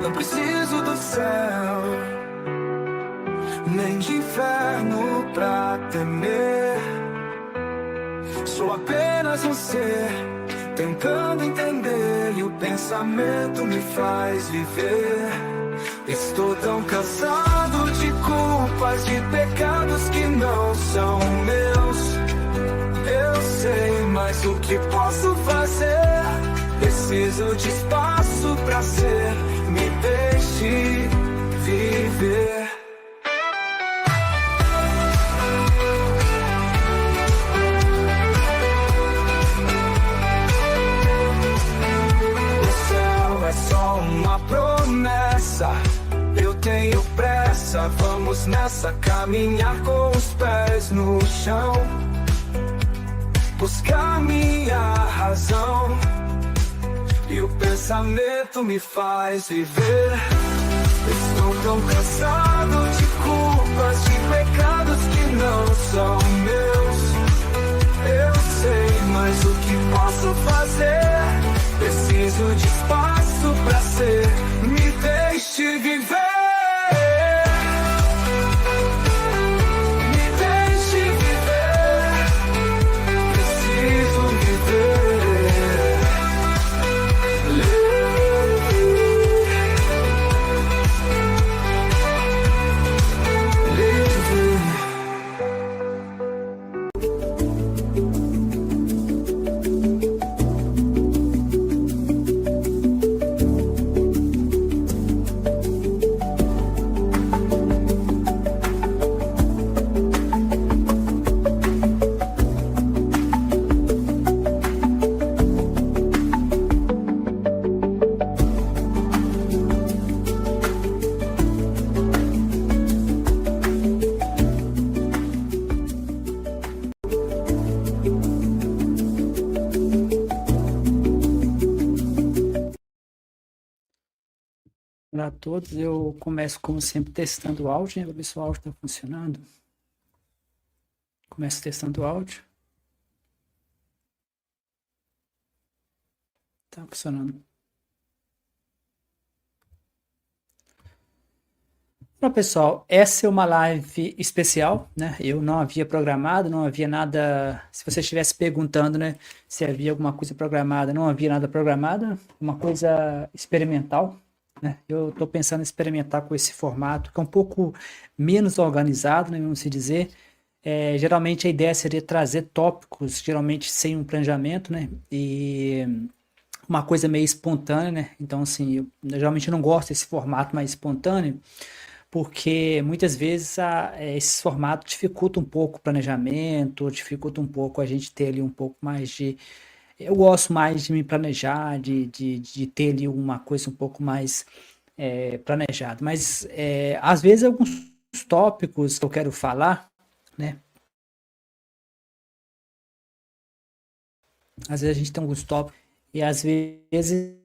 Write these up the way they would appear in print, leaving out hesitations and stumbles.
Não preciso do céu, nem de inferno pra temer. Sou apenas um ser tentando entender, e o pensamento me faz viver. Estou tão cansado de culpas, de pecados que não são meus. Eu sei, mas o que posso fazer? Preciso de espaço pra ser. Me deixe viver. O céu é só uma promessa. Eu tenho pressa, vamos nessa, caminhar com os pés no chão, buscar minha razão, e o pensamento me faz viver. Estou tão cansado de culpas, de pecados que não são meus. Eu sei, mas o que posso fazer? Preciso de espaço pra ser. Me deixe viver. Olá a todos, eu começo como sempre testando o áudio, né, para ver se o áudio está funcionando. Começo testando o áudio. Tá funcionando. Então, pessoal, essa é uma live especial, né? Eu não havia programado, não havia nada. Se você estivesse perguntando, né, se havia alguma coisa programada, não havia nada programado, uma coisa experimental. Eu estou pensando em experimentar com esse formato, que é um pouco menos organizado, né, vamos dizer. Geralmente a ideia seria trazer tópicos, geralmente sem um planejamento, né, e uma coisa meio espontânea, né. Então, assim, eu geralmente não gosto desse formato mais espontâneo, porque muitas vezes esse formato dificulta um pouco o planejamento, dificulta um pouco a gente ter ali um pouco mais de. Eu gosto mais de me planejar, de ter ali uma coisa um pouco mais planejada. Mas, às vezes, alguns tópicos que eu quero falar, né? Às vezes a gente tem alguns tópicos e, às vezes,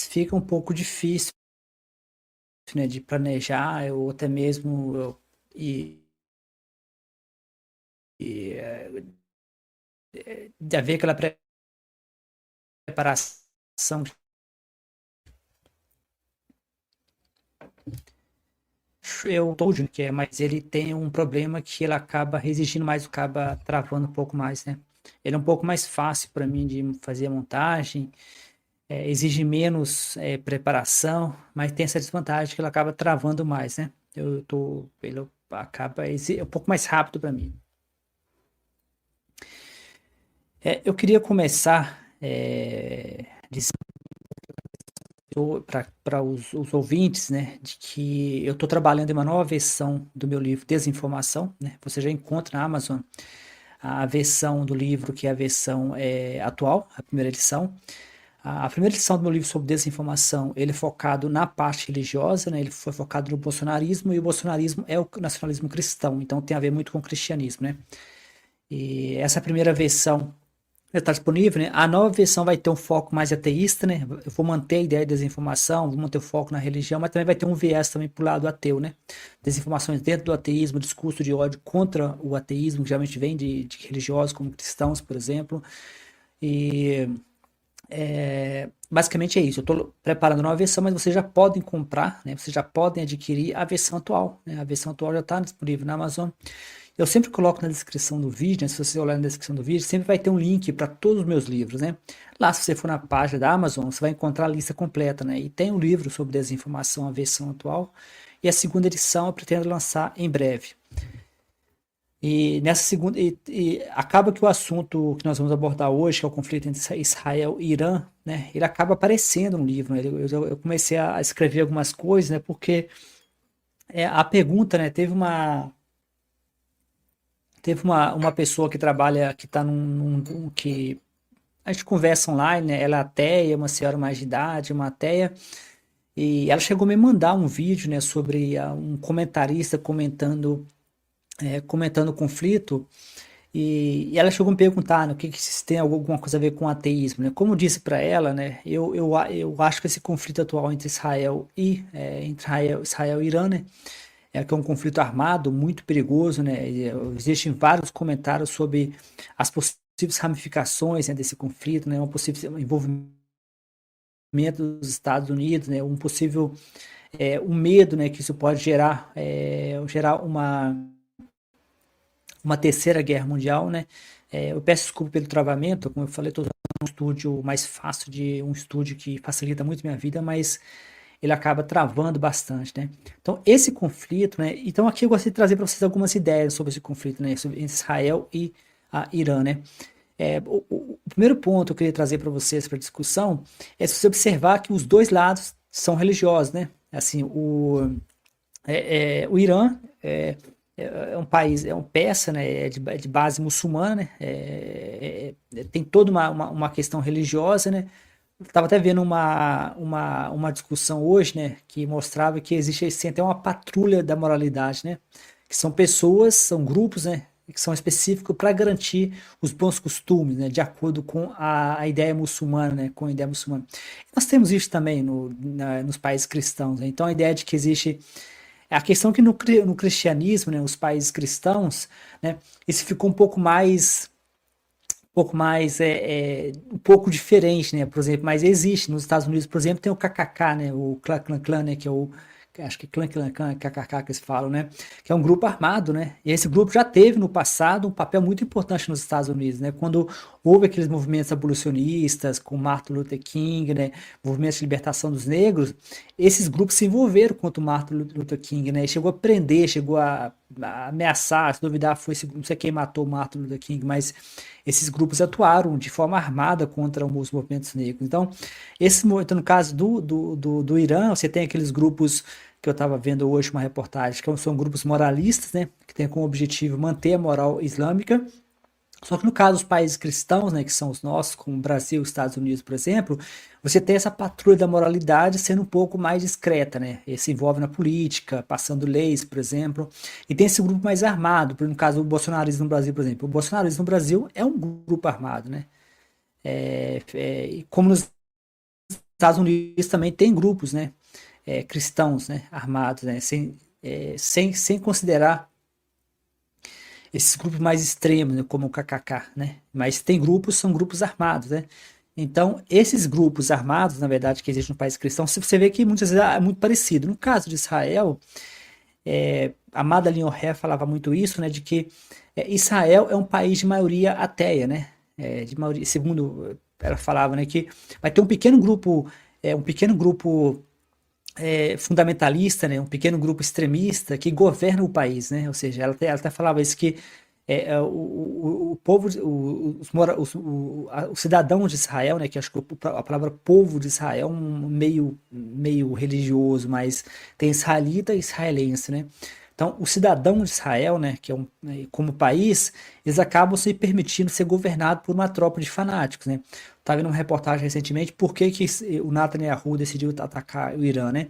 fica um pouco difícil, né, de planejar, ou até mesmo de haver aquela preparação. Eu tô que mas ele tem um problema que ele acaba resistindo mais, acaba travando um pouco mais, né? Ele é um pouco mais fácil para mim de fazer a montagem, exige menos preparação, mas tem essa desvantagem que ele acaba travando mais, né? Ele acaba é um pouco mais rápido para mim. Eu queria começar para os ouvintes, né, de que eu estou trabalhando em uma nova versão do meu livro Desinformação, né? Você já encontra na Amazon a versão do livro, que é a versão atual, a primeira edição. A primeira edição do meu livro sobre desinformação, ele é focado na parte religiosa, né? Ele foi focado no bolsonarismo, e o bolsonarismo é o nacionalismo cristão, então tem a ver muito com o cristianismo, né? E essa primeira versão está disponível, né? A nova versão vai ter um foco mais ateísta, né? Eu vou manter a ideia de desinformação, vou manter o foco na religião, mas também vai ter um viés também pro lado ateu, né? Desinformações dentro do ateísmo, discurso de ódio contra o ateísmo, que geralmente vem de religiosos como cristãos, por exemplo. E Basicamente é isso. Eu estou preparando uma versão, mas vocês já podem comprar, né? Vocês já podem adquirir a versão atual, né? A versão atual já está disponível na Amazon. Eu sempre coloco na descrição do vídeo, né? Se você olhar na descrição do vídeo, sempre vai ter um link para todos os meus livros, né? Lá, se você for na página da Amazon, você vai encontrar a lista completa, né? E tem um livro sobre desinformação, a versão atual. E a segunda edição eu pretendo lançar em breve. E nessa segunda, e acaba que o assunto que nós vamos abordar hoje, que é o conflito entre Israel e Irã, né, ele acaba aparecendo no livro, né? Eu comecei a escrever algumas coisas, né, porque a pergunta, né, teve uma pessoa que trabalha, que está que a gente conversa online, né, ela é ateia, uma senhora mais de idade, uma ateia, e ela chegou a me mandar um vídeo, né, sobre um comentarista comentando o conflito, e ela chegou a me perguntar, né, o que se tem alguma coisa a ver com ateísmo, né? Como eu disse para ela, né, eu acho que esse conflito atual entre Israel e Irã, né, que é um conflito armado muito perigoso, né? Existem vários comentários sobre as possíveis ramificações, né, desse conflito, né, um possível envolvimento dos Estados Unidos, né, um medo, né, que isso pode gerar uma terceira guerra mundial, né? Eu peço desculpa pelo travamento, como eu falei, estou usando um estúdio mais fácil, um estúdio que facilita muito minha vida, mas ele acaba travando bastante, né? Então, esse conflito, né? Então, aqui eu gostaria de trazer para vocês algumas ideias sobre esse conflito, né? Sobre Israel e a Irã, né? O primeiro ponto que eu queria trazer para vocês para discussão é se você observar que os dois lados são religiosos, né? Assim, o Irã é um país, é um persa, né, é de base muçulmana, né, tem toda uma questão religiosa, né. Estava até vendo uma discussão hoje, né, que mostrava que existe assim, até uma patrulha da moralidade, né, que são pessoas, são grupos, né, que são específicos para garantir os bons costumes, né, de acordo com a ideia muçulmana, né, com a ideia muçulmana. Nós temos isso também nos países cristãos, né, então a ideia de que existe a questão que no cristianismo, né, os países cristãos, né, isso ficou um pouco diferente, né, por exemplo, mas existe nos Estados Unidos, por exemplo, tem o KKK, né, o Klan Klan Klan, né, que é acho que Klan Klan Klan, KKK que eles falam, né, que é um grupo armado, né, e esse grupo já teve no passado um papel muito importante nos Estados Unidos, né, quando houve aqueles movimentos abolicionistas com Martin Luther King, né, movimentos de libertação dos negros, esses grupos se envolveram contra o Martin Luther King, né, e chegou a prender, chegou a ameaçar, se duvidar foi, não sei quem matou o Martin Luther King, mas esses grupos atuaram de forma armada contra os movimentos negros. Então, então no caso do Irã, você tem aqueles grupos que eu estava vendo hoje uma reportagem, que são grupos moralistas, né, que têm como objetivo manter a moral islâmica. Só que no caso dos países cristãos, né, que são os nossos, como o Brasil, Estados Unidos, por exemplo, você tem essa patrulha da moralidade sendo um pouco mais discreta, né? E se envolve na política, passando leis, por exemplo. E tem esse grupo mais armado, no caso do bolsonarismo no Brasil, por exemplo. O bolsonarismo no Brasil é um grupo armado, né? E como nos Estados Unidos também tem grupos, né? Cristãos, né? Armados, né? Sem considerar esses grupos mais extremos, né, como o KKK, né? Mas tem grupos, são grupos armados, né? Então, esses grupos armados, na verdade, que existem no país cristão, você vê que muitas vezes é muito parecido. No caso de Israel, a Madeleine O'Hare falava muito isso, né, de que Israel é um país de maioria ateia, né? De maioria, segundo ela falava, né, que vai ter um pequeno grupo fundamentalista, né, um pequeno grupo extremista que governa o país, né? Ou seja, ela até falava isso que o povo, os cidadãos de Israel, né, que acho que a palavra povo de Israel é meio religioso, mas tem israelita e israelense, né? Então, o cidadão de Israel, né, que como país, eles acabam se permitindo ser governados por uma tropa de fanáticos, né? Estava vendo uma reportagem recentemente por que o Netanyahu decidiu atacar o Irã, né?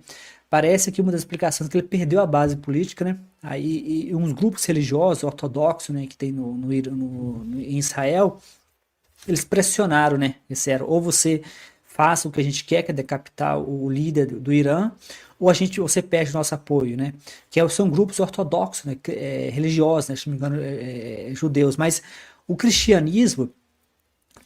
Parece que uma das explicações é que ele perdeu a base política, né? Aí, e uns grupos religiosos ortodoxos, né, que tem em Israel, eles pressionaram, né? Disseram, ou você faça o que a gente quer, que é decapitar o líder do Irã, ou você perde o nosso apoio, né? São grupos ortodoxos, né? Religiosos, né? Se não me engano, judeus. Mas o cristianismo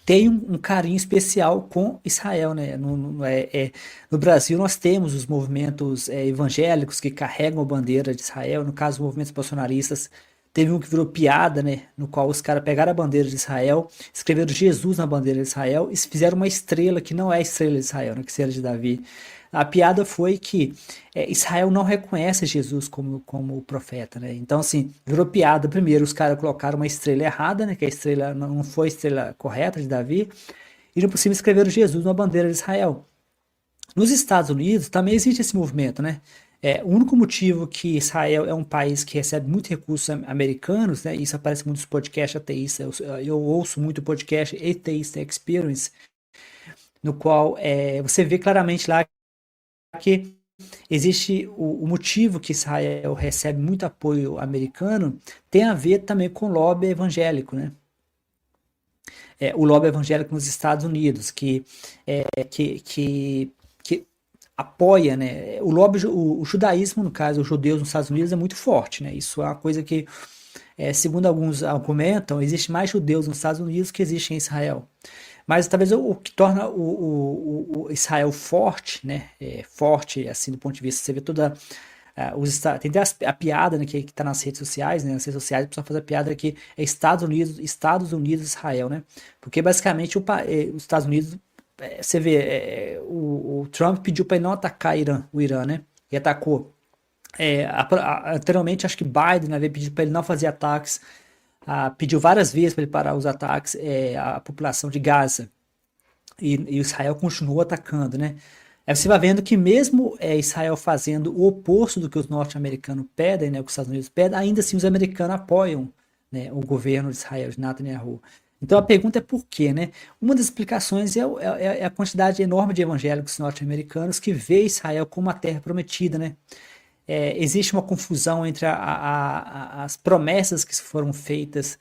tem um carinho especial com Israel, né? No Brasil nós temos os movimentos evangélicos que carregam a bandeira de Israel, no caso, os movimentos bolsonaristas. Teve um que virou piada, né? No qual os caras pegaram a bandeira de Israel, escreveram Jesus na bandeira de Israel e fizeram uma estrela que não é a estrela de Israel, né? Que seria de Davi. A piada foi que Israel não reconhece Jesus como profeta, né? Então, assim, virou piada. Primeiro, os caras colocaram uma estrela errada, né? Que a estrela não foi a estrela correta de Davi. E, no possível, escreveram Jesus na bandeira de Israel. Nos Estados Unidos também existe esse movimento, né? O único motivo que Israel é um país que recebe muitos recursos americanos, né? Isso aparece muito nos podcasts ateístas. Eu ouço muito o podcast Atheist Experience, no qual você vê claramente lá que existe o motivo que Israel recebe muito apoio americano tem a ver também com o lobby evangélico, né? O lobby evangélico nos Estados Unidos, que apoia, né? O lobby, o judaísmo, no caso, os judeus nos Estados Unidos é muito forte, né? Isso é uma coisa que, segundo alguns argumentam, existe mais judeus nos Estados Unidos que existe em Israel. Mas talvez o que torna o Israel forte, né? Forte, assim, do ponto de vista, você vê toda. Tem até a piada, né, que tá nas redes sociais, né? Nas redes sociais, o pessoal faz a piada que é Estados Unidos, Israel, né? Porque basicamente os Estados Unidos, você vê, o Trump pediu para ele não atacar o Irã, né? E atacou. Anteriormente, acho que Biden havia pedido para ele não fazer ataques, pediu várias vezes para ele parar os ataques à população de Gaza. E Israel continuou atacando, né? Aí você vai vendo que mesmo Israel fazendo o oposto do que os norte-americanos pedem, né, o que os Estados Unidos pedem, ainda assim os americanos apoiam, né, o governo de Israel, de Netanyahu. Então a pergunta é por quê, né? Uma das explicações é a quantidade enorme de evangélicos norte-americanos que vê Israel como a terra prometida, né? Existe uma confusão entre as promessas que foram feitas,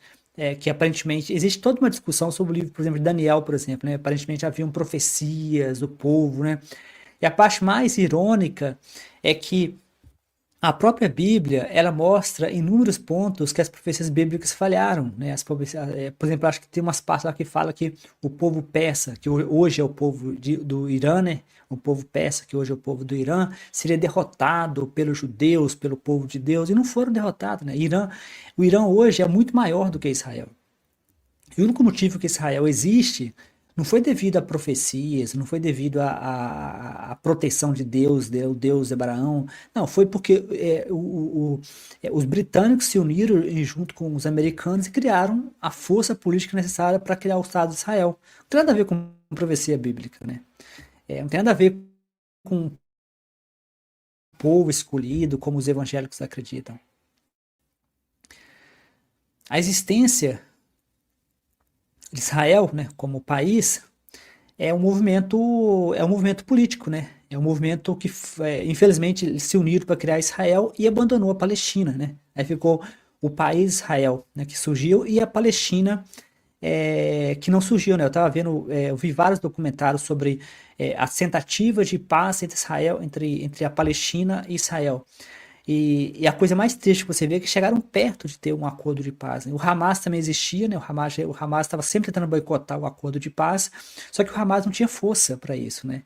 que aparentemente existe toda uma discussão sobre o livro, por exemplo, de Daniel, por exemplo, né? Aparentemente haviam profecias do povo, né? E a parte mais irônica é que a própria Bíblia, ela mostra inúmeros pontos que as profecias bíblicas falharam, né? Por exemplo, acho que tem umas partes lá que fala que o povo persa, que hoje é o povo do Irã, né? O povo persa, que hoje é o povo do Irã, seria derrotado pelos judeus, pelo povo de Deus, e não foram derrotados, né? O Irã hoje é muito maior do que Israel. E o único motivo que Israel existe não foi devido a profecias, não foi devido à proteção de Deus, o Deus de Abraão. Não, foi porque os britânicos se uniram junto com os americanos e criaram a força política necessária para criar o Estado de Israel. Não tem nada a ver com profecia bíblica, né? Não tem nada a ver com o povo escolhido, como os evangélicos acreditam. A existência de Israel, né, como país, é um movimento político, né? É um movimento que, infelizmente, eles se uniram para criar Israel e abandonou a Palestina, né? Aí ficou o país Israel, né, que surgiu, e a Palestina, que não surgiu, né? Eu vi vários documentários sobre as tentativas de paz entre Israel, entre a Palestina e Israel. E a coisa mais triste que você vê é que chegaram perto de ter um acordo de paz, né? O Hamas também existia, né? O Hamas estava sempre tentando boicotar o acordo de paz, só que o Hamas não tinha força para isso, né?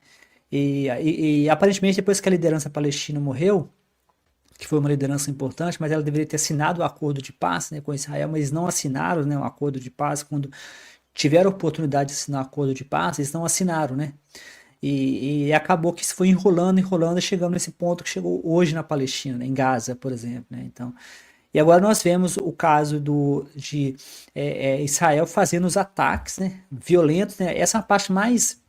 E aparentemente, depois que a liderança palestina morreu, que foi uma liderança importante, mas ela deveria ter assinado o acordo de paz, né, com Israel, mas não assinaram, né, um acordo de paz. Quando tiveram a oportunidade de assinar o acordo de paz, eles não assinaram, né? E acabou que isso foi enrolando, e chegando nesse ponto que chegou hoje na Palestina, né, em Gaza, por exemplo, né? Então, e agora nós vemos o caso de Israel fazendo os ataques, né, violentos, né? Essa é a parte mais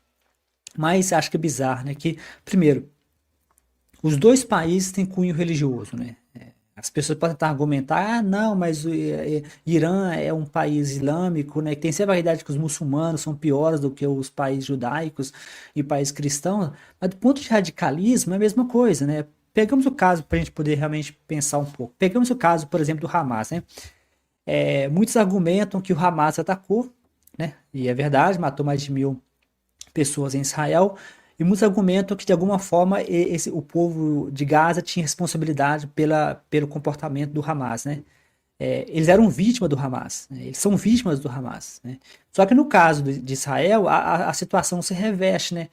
acho que bizarra, né? Que, primeiro, os dois países têm cunho religioso, né? As pessoas podem tentar argumentar, não, mas o Irã é um país islâmico, né? Tem sempre a realidade que os muçulmanos são piores do que os países judaicos e países cristãos, mas do ponto de radicalismo é a mesma coisa, né? Pegamos o caso para a gente poder realmente pensar um pouco. Pegamos o caso, por exemplo, do Hamas, né? Muitos argumentam que o Hamas atacou, né? E é verdade, matou mais de 1.000 pessoas em Israel. E muitos argumentam que, de alguma forma, o povo de Gaza tinha responsabilidade pelo comportamento do Hamas, né? eles eram vítimas do Hamas, né? Eles são vítimas do Hamas, né? Só que no caso de Israel, a situação se reveste, né?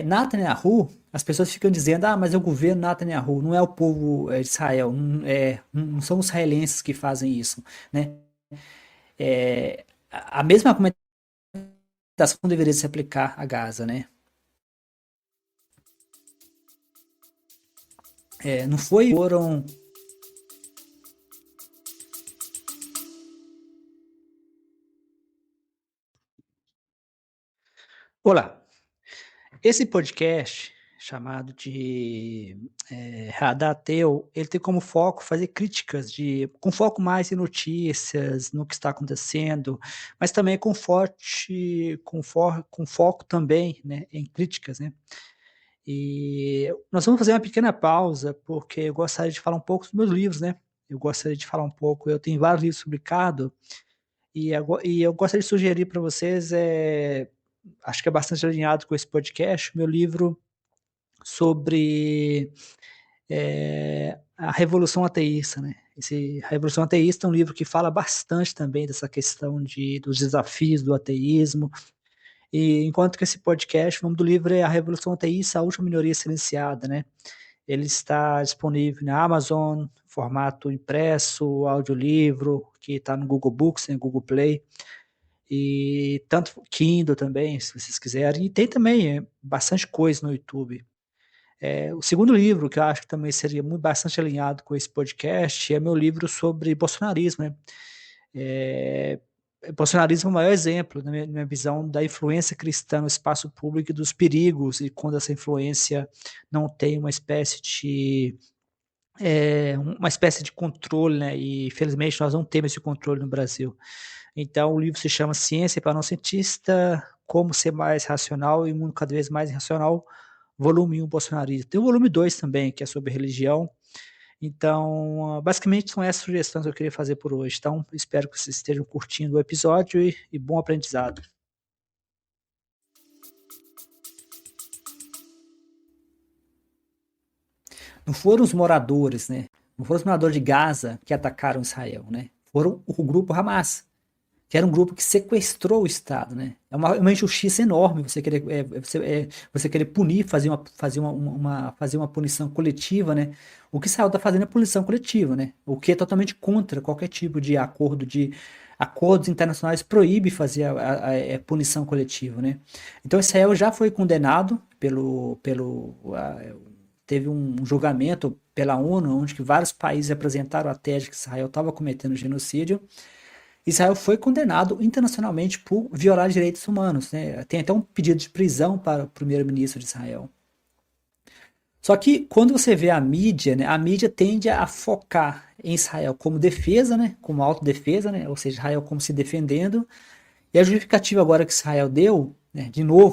Netanyahu, as pessoas ficam dizendo, mas é o governo Netanyahu, não é o povo de Israel, não são os israelenses que fazem isso, né? A mesma argumentação deveria se aplicar a Gaza, né? Não foram. Olá, esse podcast chamado de Radar Ateu, ele tem como foco fazer críticas com foco mais em notícias, no que está acontecendo, mas também com foco também, né, em críticas, né? E nós vamos fazer uma pequena pausa, porque eu gostaria de falar um pouco dos meus livros, né? Eu gostaria de falar um pouco, eu tenho vários livros publicados, e eu gostaria de sugerir para vocês, acho que é bastante alinhado com esse podcast, meu livro sobre a Revolução Ateísta, né? A Revolução Ateísta é um livro que fala bastante também dessa questão dos desafios do ateísmo, e enquanto que esse podcast, o nome do livro é A Revolução Ateísta, a Última Minoria Silenciada, né? Ele está disponível na Amazon, formato impresso, audiolivro, que está no Google Books, no Google Play, e tanto Kindle também, se vocês quiserem. E tem também bastante coisa no YouTube. O segundo livro, que eu acho que também seria bastante alinhado com esse podcast, é meu livro sobre bolsonarismo, né? Bolsonarismo é o maior exemplo, na minha visão, da influência cristã no espaço público e dos perigos, e quando essa influência não tem uma espécie de controle, né? E felizmente nós não temos esse controle no Brasil. Então o livro se chama Ciência para Não Cientista, Como Ser Mais Racional e Mundo Cada Vez Mais Irracional, volume 1, Bolsonarismo. Tem o volume 2 também, que é sobre religião. Então, basicamente são essas sugestões que eu queria fazer por hoje. Então, espero que vocês estejam curtindo o episódio e bom aprendizado. Não foram os moradores, né? Não foram os moradores de Gaza que atacaram Israel, né? Foram o grupo Hamas, que era um grupo que sequestrou o Estado, né? É uma injustiça enorme você querer punir, fazer uma punição coletiva, né? O que Israel está fazendo é punição coletiva, né? O que é totalmente contra qualquer tipo de acordos internacionais proíbe fazer a punição coletiva, né? Então Israel já foi condenado teve um julgamento pela ONU, onde que vários países apresentaram a tese que Israel estava cometendo genocídio. Israel foi condenado internacionalmente por violar direitos humanos, né? Tem até um pedido de prisão para o primeiro-ministro de Israel. Só que quando você vê a mídia, né, a mídia tende a focar em Israel como defesa, né, como autodefesa, né, ou seja, Israel como se defendendo. E a justificativa agora que Israel deu, né,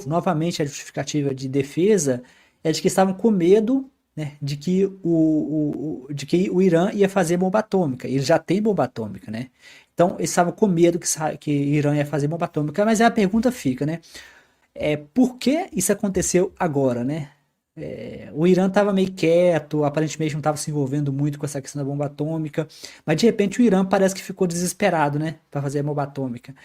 novamente a justificativa de defesa, é de que estavam com medo, né, de que o Irã ia fazer bomba atômica. Ele já tem bomba atômica, né? Então, eles estavam com medo que Irã ia fazer bomba atômica, mas aí a pergunta fica, né? Por que isso aconteceu agora, né? O Irã estava meio quieto, aparentemente não estava se envolvendo muito com essa questão da bomba atômica, mas de repente o Irã parece que ficou desesperado, né, para fazer a bomba atômica.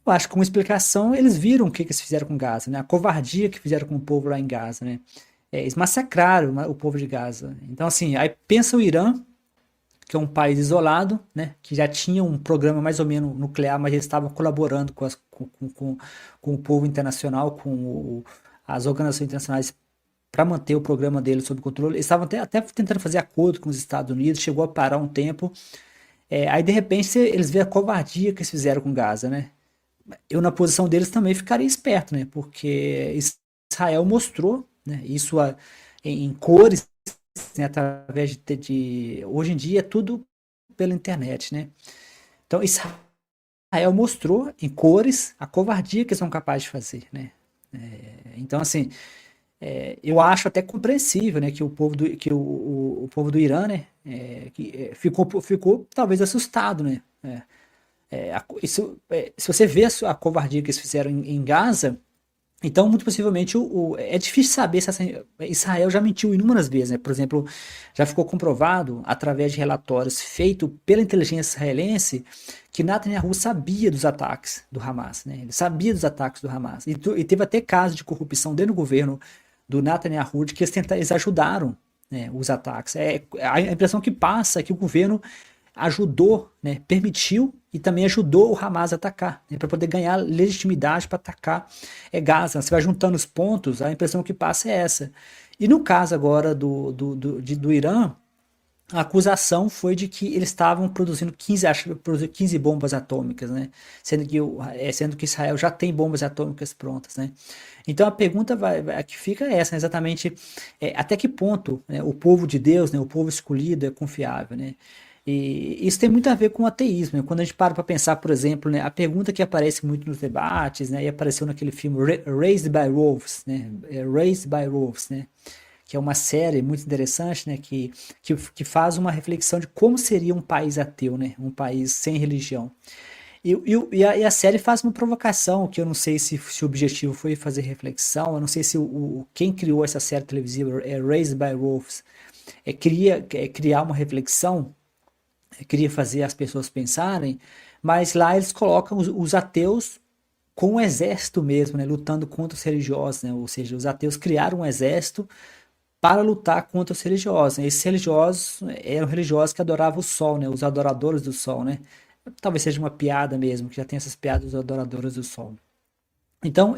Eu acho que como explicação eles viram o que eles fizeram com Gaza, né? A covardia que fizeram com o povo lá em Gaza, né? Eles massacraram o povo de Gaza. Então, assim, aí pensa o Irã, que é um país isolado, né, que já tinha um programa mais ou menos nuclear, mas eles estavam colaborando com o povo internacional, as organizações internacionais para manter o programa deles sob controle. Eles estavam até tentando fazer acordo com os Estados Unidos, chegou a parar um tempo. Aí, de repente, eles vêem a covardia que eles fizeram com Gaza, né? Eu, na posição deles, também ficaria esperto, né? Porque Israel mostrou, né, isso em cores, né, através hoje em dia é tudo pela internet, né? Então Israel mostrou em cores a covardia que eles são capazes de fazer, né? Então assim, eu acho até compreensível, né, que o povo do Irã, né, ficou talvez assustado, né? Se você vê a covardia que eles fizeram em Gaza, Então, muito possivelmente, é difícil saber se Israel já mentiu inúmeras vezes, né? Por exemplo, já ficou comprovado, através de relatórios feitos pela inteligência israelense, que Netanyahu sabia dos ataques do Hamas, né? Ele sabia dos ataques do Hamas. E teve até casos de corrupção dentro do governo do Netanyahu, de que eles ajudaram, né, os ataques. A impressão que passa é que o governo ajudou, né, permitiu e também ajudou o Hamas a atacar, né, para poder ganhar legitimidade para atacar Gaza. Você vai juntando os pontos, a impressão que passa é essa. E no caso agora do Irã, a acusação foi de que eles estavam produzindo 15 bombas atômicas, né? Sendo que Israel já tem bombas atômicas prontas, né? Então a pergunta a que fica é essa, né? Exatamente, até que ponto, né, o povo de Deus, né, o povo escolhido é confiável, né? E isso tem muito a ver com o ateísmo, né? Quando a gente para pensar, por exemplo, né, a pergunta que aparece muito nos debates, né, e apareceu naquele filme Raised by Wolves, né? Raised by Wolves, né? Que é uma série muito interessante, né, que faz uma reflexão de como seria um país ateu, né, um país sem religião. E a série faz uma provocação, que eu não sei se o objetivo foi fazer reflexão, eu não sei se quem criou essa série televisiva, Raised by Wolves, queria criar uma reflexão, queria fazer as pessoas pensarem, mas lá eles colocam os ateus com o exército mesmo, né, lutando contra os religiosos, né, ou seja, os ateus criaram um exército para lutar contra os religiosos, né? Esses religiosos eram religiosos que adoravam o sol, né? Os adoradores do sol, né? Talvez seja uma piada mesmo, que já tem essas piadas dos adoradores do sol. Então,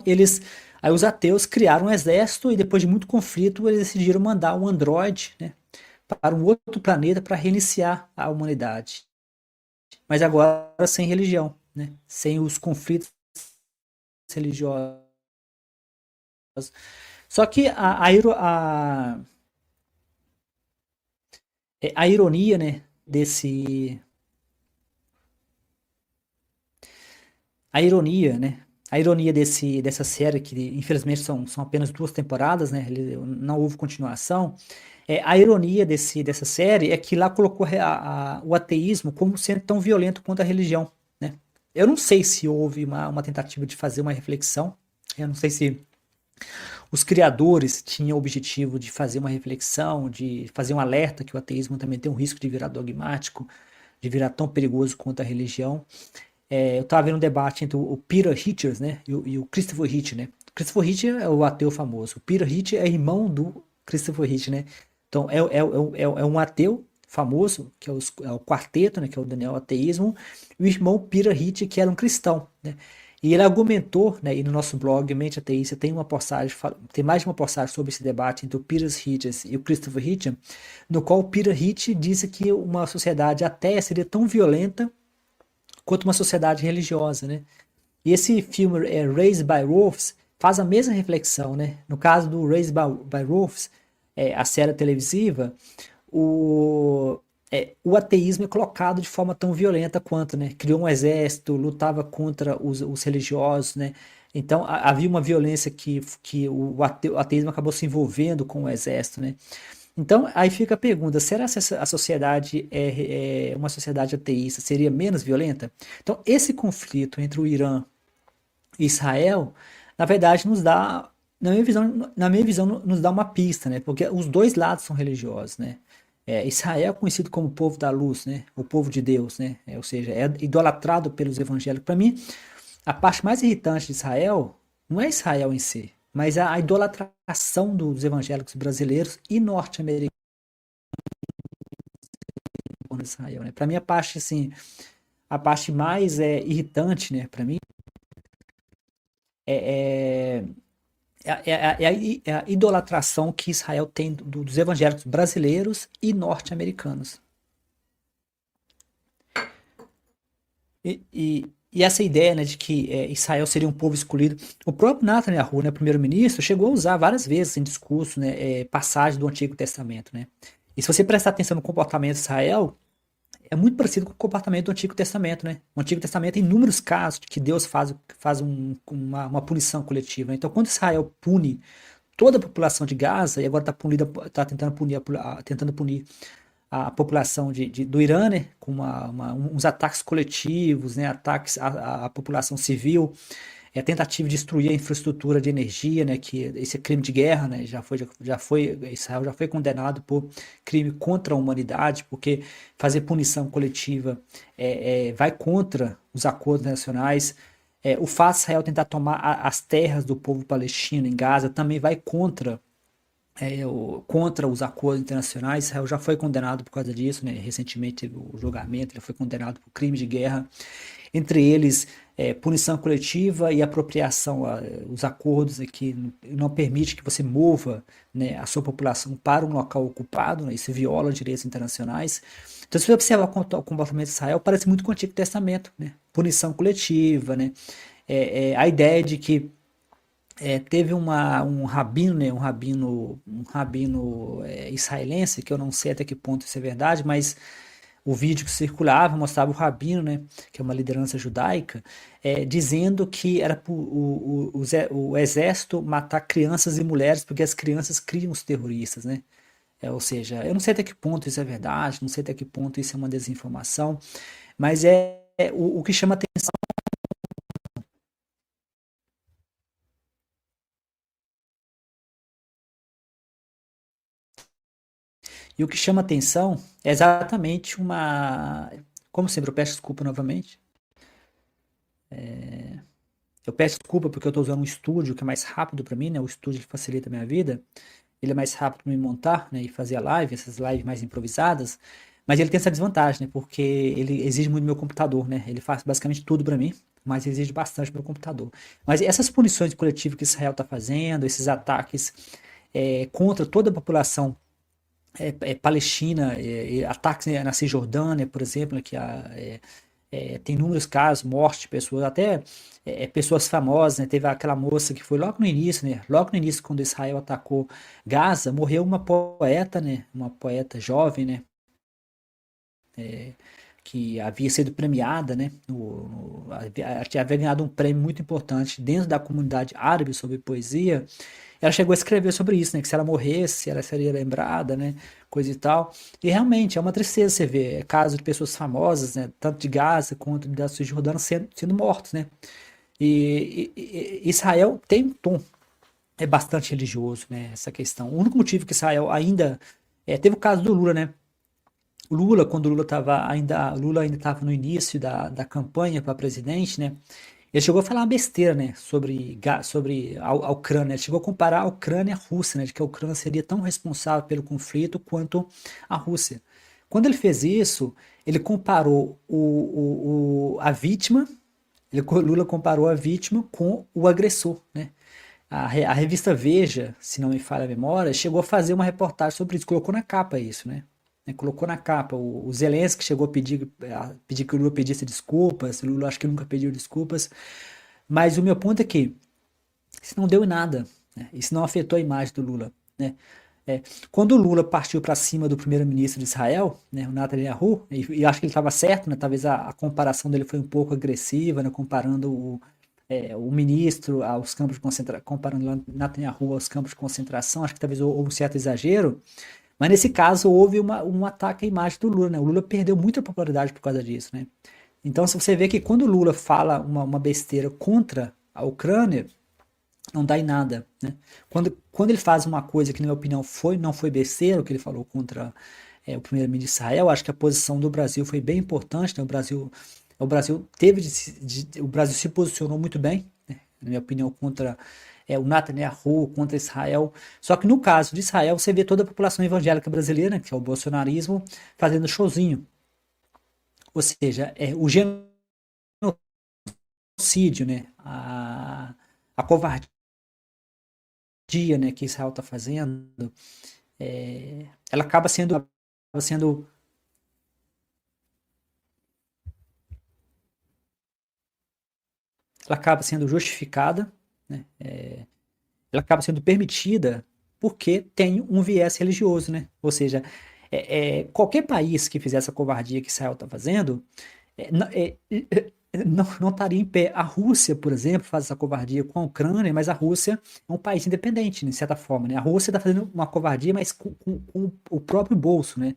aí os ateus criaram um exército e depois de muito conflito, eles decidiram mandar um androide, né, para um outro planeta para reiniciar a humanidade. Mas agora sem religião, né? Sem os conflitos religiosos. Só que a ironia, né, a ironia, né, a ironia dessa série, que infelizmente são apenas 2 temporadas, né, não houve continuação, a ironia dessa série é que lá colocou o ateísmo como sendo tão violento quanto a religião, né. Eu não sei se houve uma tentativa de fazer uma reflexão, eu não sei se os criadores tinham o objetivo de fazer uma reflexão, de fazer um alerta que o ateísmo também tem um risco de virar dogmático, de virar tão perigoso quanto a religião. Eu estava vendo um debate entre o Peter Hitchens, né, e o Christopher Hitch, né. Christopher Hitch é o ateu famoso. O Peter Hitch é irmão do Christopher Hitch, né. Então é um ateu famoso, que é o quarteto, né, que é o Daniel Ateísmo, e o irmão Peter Hitch, que era um cristão, né. E ele argumentou, né, e no nosso blog Mente Ateísta tem uma postagem, tem mais de uma postagem sobre esse debate entre o Peter Hitchens e o Christopher Hitch, no qual o Peter Hitch disse que uma sociedade ateia seria tão violenta quanto uma sociedade religiosa, né? E esse filme Raised by Wolves faz a mesma reflexão, né? No caso do Raised by Wolves, a série televisiva, o ateísmo é colocado de forma tão violenta quanto, né? Criou um exército, lutava contra os religiosos, né? Então havia uma violência que o ateísmo acabou se envolvendo com o exército, né? Então aí fica a pergunta: será que a sociedade uma sociedade ateísta seria menos violenta? Então esse conflito entre o Irã e Israel, na verdade, nos dá, na minha visão, nos dá uma pista, né? Porque os dois lados são religiosos, né? Israel é conhecido como o povo da luz, né? O povo de Deus, né? Ou seja, é idolatrado pelos evangélicos. Para mim, a parte mais irritante de Israel não é Israel em si, mas a idolatração dos evangélicos brasileiros e norte-americanos de Israel, né? Para mim, a parte assim, a parte mais irritante, né? Para mim é, é a idolatração que Israel tem dos evangélicos brasileiros e norte-americanos. E essa ideia, né, de que Israel seria um povo escolhido, o próprio Netanyahu, né, primeiro-ministro, chegou a usar várias vezes em discurso, né, passagens do Antigo Testamento, né. E se você prestar atenção no comportamento de Israel, é muito parecido com o comportamento do Antigo Testamento, né. O Antigo Testamento tem inúmeros casos de que Deus faz uma punição coletiva, né? Então, quando Israel pune toda a população de Gaza, e agora está tentando punir a população do Irã, né, com uns ataques coletivos, né, ataques à população civil, a tentativa de destruir a infraestrutura de energia, né, que esse é crime de guerra, né, Israel já foi condenado por crime contra a humanidade, porque fazer punição coletiva vai contra os acordos internacionais. O fato de Israel tentar tomar as terras do povo palestino em Gaza também vai contra os acordos internacionais. Israel já foi condenado por causa disso, né? Recentemente teve o julgamento, ele foi condenado por crimes de guerra, entre eles punição coletiva e apropriação. Os acordos aqui não permite que você mova, né, a sua população para um local ocupado, né? Isso viola direitos internacionais. Então, se você observar o comportamento de Israel, parece muito com o Antigo Testamento, né? Punição coletiva, né? A ideia de que teve um rabino, né, um rabino israelense, que eu não sei até que ponto isso é verdade, mas o vídeo que circulava mostrava o rabino, né, que é uma liderança judaica, dizendo que era para o exército matar crianças e mulheres, porque as crianças criam os terroristas, né? Ou seja, eu não sei até que ponto isso é verdade, não sei até que ponto isso é uma desinformação, mas o que chama atenção. E o que chama atenção é exatamente uma. Como sempre, eu peço desculpa novamente. Eu peço desculpa porque eu estou usando um estúdio que é mais rápido para mim, né? O estúdio que facilita a minha vida. Ele é mais rápido para me montar, né? E fazer a live, essas lives mais improvisadas. Mas ele tem essa desvantagem, né? Porque ele exige muito do meu computador, né? Ele faz basicamente tudo para mim, mas exige bastante do meu computador. Mas essas punições coletivas que Israel está fazendo, esses ataques contra toda a população Palestina, ataques na Cisjordânia, por exemplo, tem inúmeros casos, morte de pessoas, até pessoas famosas, né? Teve aquela moça que foi logo no início, né? Logo no início, quando Israel atacou Gaza, morreu uma poeta, né? Uma poeta jovem, né? Que havia sido premiada, né? Havia ganhado um prêmio muito importante dentro da comunidade árabe sobre poesia. Ela chegou a escrever sobre isso, né? Que se ela morresse, ela seria lembrada, né? Coisa e tal. E realmente é uma tristeza você ver casos de pessoas famosas, né? Tanto de Gaza quanto da Cisjordânia sendo mortos, né? E Israel tem um tom bastante religioso, né? Essa questão. O único motivo que Israel ainda teve o caso do Lula, né? O Lula, quando Lula ainda estava no início da campanha para presidente, né? Ele chegou a falar uma besteira, né, sobre a Ucrânia. Ele chegou a comparar a Ucrânia e a Rússia, né, de que a Ucrânia seria tão responsável pelo conflito quanto a Rússia. Quando ele fez isso, ele comparou a vítima, Lula comparou a vítima com o agressor, né? A revista Veja, se não me falha a memória, chegou a fazer uma reportagem sobre isso, colocou na capa isso, né? Colocou na capa. O Zelensky chegou a pedir que o Lula pedisse desculpas. O Lula acho que nunca pediu desculpas. Mas o meu ponto é que isso não deu em nada, né? Isso não afetou a imagem do Lula, né? Quando o Lula partiu para cima do primeiro-ministro de Israel, né, o Netanyahu, e acho que ele estava certo, né? Talvez a comparação dele foi um pouco agressiva, né? Comparando o ministro aos campos de concentração, comparando Netanyahu aos campos de concentração, acho que talvez houve um certo exagero. Mas nesse caso houve um ataque à imagem do Lula, né? O Lula perdeu muita popularidade por causa disso, né? Então, se você vê que quando o Lula fala uma besteira contra a Ucrânia, não dá em nada, né? Quando ele faz uma coisa que, na minha opinião, não foi besteira, o que ele falou contra o primeiro-ministro de Israel, acho que a posição do Brasil foi bem importante, né? O Brasil se posicionou muito bem, né? Na minha opinião, contra o Netanyahu, contra Israel. Só que no caso de Israel, você vê toda a população evangélica brasileira, que é o bolsonarismo, fazendo showzinho. Ou seja, o genocídio, né? A covardia, né, que Israel está fazendo, ela sendo ela acaba sendo justificada, né? Ela acaba sendo permitida porque tem um viés religioso, né? Ou seja, qualquer país que fizesse essa covardia que Israel está fazendo, não estaria em pé. A Rússia, por exemplo, faz essa covardia com a Ucrânia, mas a Rússia é um país independente, de certa forma, né? A Rússia está fazendo uma covardia, mas com o próprio bolso, né?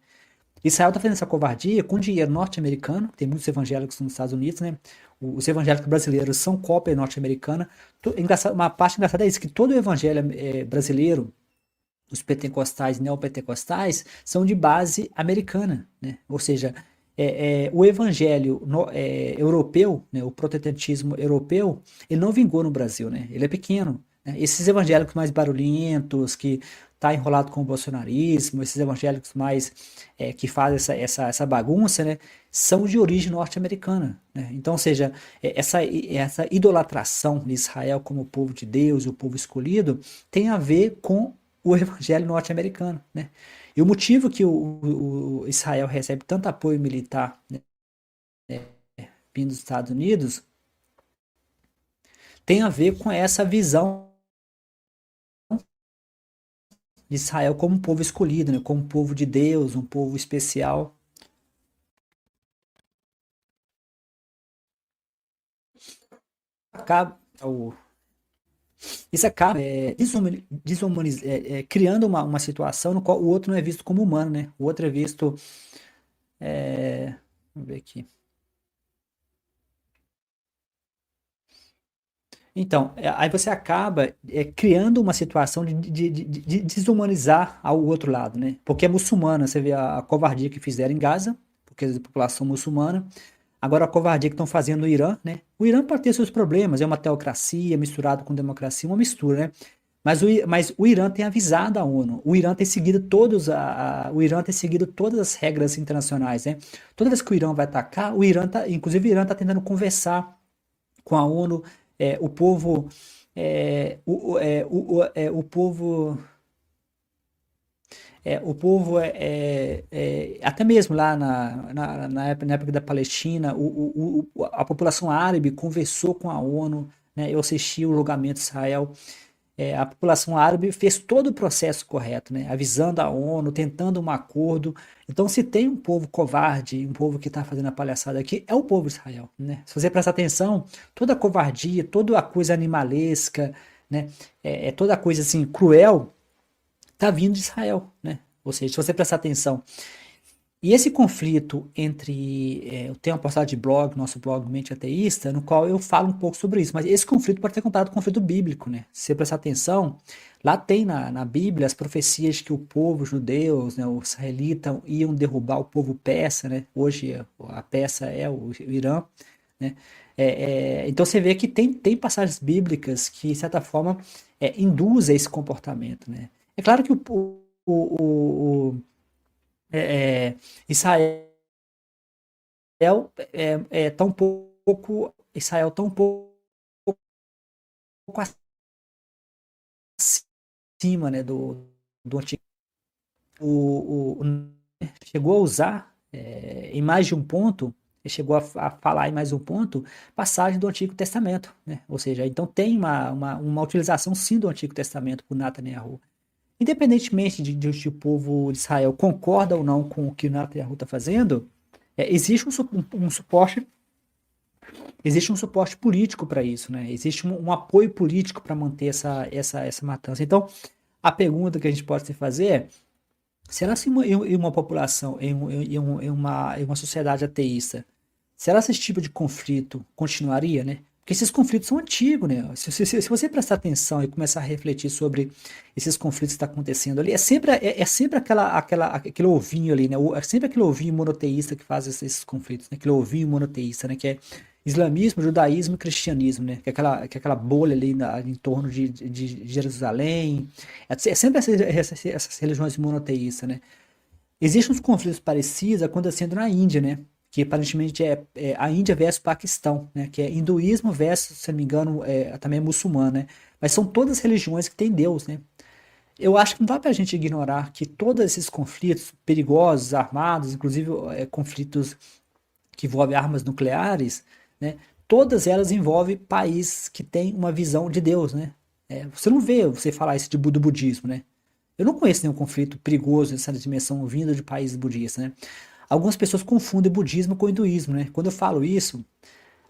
Israel está fazendo essa covardia com dinheiro norte-americano, tem muitos evangélicos nos Estados Unidos, né? Os evangélicos brasileiros são cópia norte-americana. Uma parte engraçada é isso, que todo o evangelho brasileiro, os pentecostais e neopentecostais, são de base americana, né? Ou seja, o evangelho europeu, né, o protestantismo europeu, ele não vingou no Brasil, né? Ele é pequeno, né? Esses evangélicos mais barulhentos, que tá enrolado com o bolsonarismo, esses evangélicos mais que fazem essa bagunça, né, são de origem norte-americana, né? Então, ou seja, essa idolatração de Israel como o povo de Deus, o povo escolhido, tem a ver com o evangelho norte-americano, né? E o motivo que o Israel recebe tanto apoio militar, né, vindo dos Estados Unidos tem a ver com essa visão de Israel como um povo escolhido, né, como um povo de Deus, um povo especial. Acaba, isso acaba criando uma situação no qual o outro não é visto como humano, né? O outro é visto. Vamos ver aqui. Então, aí você acaba criando uma situação de desumanizar ao outro lado, né? Porque é muçulmana, você vê a covardia que fizeram em Gaza, porque é a população muçulmana. Agora a covardia que estão fazendo no Irã, né? O Irã pode ter seus problemas, é uma teocracia misturado com democracia, uma mistura, né? Mas o Irã tem avisado a ONU. O Irã tem seguido o Irã tem seguido todas as regras internacionais, né? Toda vez que o Irã vai atacar, inclusive o Irã tá tentando conversar com a ONU, o povo, o povo, até mesmo lá na época da Palestina, a população árabe conversou com a ONU, né? Eu assisti o julgamento de Israel. A população árabe fez todo o processo correto, né? Avisando a ONU, tentando um acordo. Então, se tem um povo covarde, um povo que está fazendo a palhaçada aqui, é o povo de Israel, né? Se você prestar atenção, toda a covardia, toda a coisa animalesca, né? Toda a coisa assim cruel, tá vindo de Israel, né? Ou seja, se você prestar atenção. E esse conflito entre. Eu tenho uma postagem de blog, nosso blog Mente Ateísta, no qual eu falo um pouco sobre isso, mas esse conflito pode ser comparado com o conflito bíblico, né? Se você prestar atenção, lá tem na Bíblia as profecias que o povo judeu, né, os israelitas, iam derrubar o povo persa, né? Hoje a Pérsia é o Irã, né? Então você vê que tem passagens bíblicas que, de certa forma, induzem esse comportamento, né? É claro que Israel tá um pouco, Israel tá um pouco acima, né, do antigo. Chegou a usar em mais de um ponto, ele chegou a falar em mais um ponto, passagem do Antigo Testamento, né? Ou seja, então tem uma utilização sim do Antigo Testamento por Netanyahu. Independentemente de o povo de Israel concorda ou não com o que o Netanyahu está fazendo, existe um suporte, existe um suporte político para isso, né? Existe um apoio político para manter essa matança. Então, a pergunta que a gente pode se fazer é: será se em uma população, em uma sociedade ateísta, será se esse tipo de conflito continuaria, né? Porque esses conflitos são antigos, né? Se você prestar atenção e começar a refletir sobre esses conflitos que estão acontecendo ali, é sempre aquele ovinho ali, né? É sempre aquele ovinho monoteísta que faz esses conflitos, né? Aquele ovinho monoteísta, né? Que é islamismo, judaísmo e cristianismo, né? Que é aquela bolha ali em torno de Jerusalém. É sempre essas religiões monoteístas, né? Existem uns conflitos parecidos acontecendo na Índia, né? Que aparentemente é a Índia versus Paquistão, né? Que é hinduísmo versus, se não me engano, também é muçulmano, né? Mas são todas religiões que têm Deus, né? Eu acho que não dá pra gente ignorar que todos esses conflitos perigosos, armados, inclusive conflitos que envolvem armas nucleares, né? Todas elas envolvem países que têm uma visão de Deus, né? Você não vê você falar isso do budismo, né? Eu não conheço nenhum conflito perigoso nessa dimensão vindo de países budistas, né? Algumas pessoas confundem budismo com hinduísmo, né? Quando eu falo isso,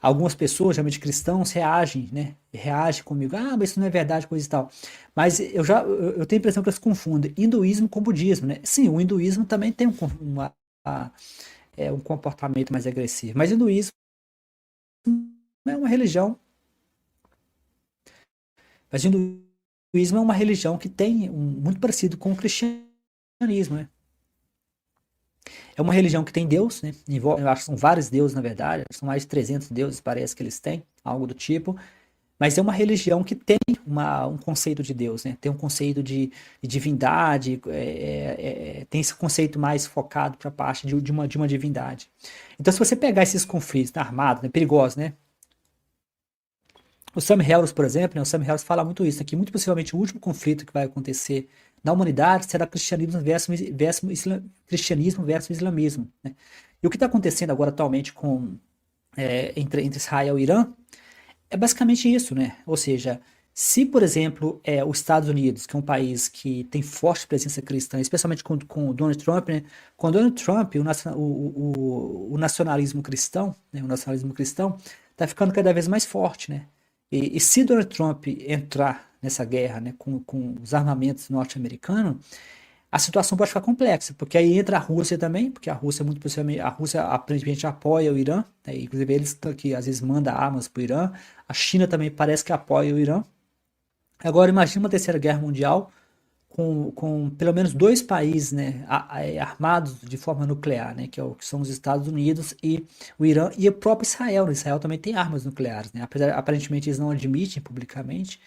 algumas pessoas, geralmente cristãos, reagem, né? Reagem comigo, mas isso não é verdade, coisa e tal. Mas eu tenho a impressão que eles confundem hinduísmo com budismo, né? Sim, o hinduísmo também tem uma um comportamento mais agressivo. Mas o hinduísmo é uma religião, mas o hinduísmo é uma religião que tem muito parecido com o cristianismo, né? É uma religião que tem Deus, né? Eu acho que são vários deuses, na verdade, são mais de 300 deuses, parece que eles têm, algo do tipo. Mas é uma religião que tem um conceito de Deus, né? Tem um conceito de divindade, tem esse conceito mais focado para a parte de uma divindade. Então, se você pegar esses conflitos armados, né, perigosos, né? O Sam Harris, por exemplo, né, o Sam Harris fala muito isso, né, que muito possivelmente o último conflito que vai acontecer na humanidade será cristianismo versus islamismo. Né? E o que está acontecendo agora atualmente entre Israel e Irã é basicamente isso, né? Ou seja, se, por exemplo, os Estados Unidos, que é um país que tem forte presença cristã, especialmente com o Donald Trump, né? Com o Donald Trump, o nacionalismo cristão, né? O nacionalismo cristão está ficando cada vez mais forte, né? E se Donald Trump entrar nessa guerra, né, com os armamentos norte-americanos, a situação pode ficar complexa, porque aí entra a Rússia também, porque a Rússia muito possivelmente, a Rússia aparentemente apoia o Irã, né, inclusive eles que às vezes mandam armas para o Irã, a China também parece que apoia o Irã. Agora imagine uma terceira guerra mundial com pelo menos dois países, né, armados de forma nuclear, né, que são os Estados Unidos e o Irã e o próprio Israel. Israel também tem armas nucleares, né, aparentemente eles não admitem publicamente,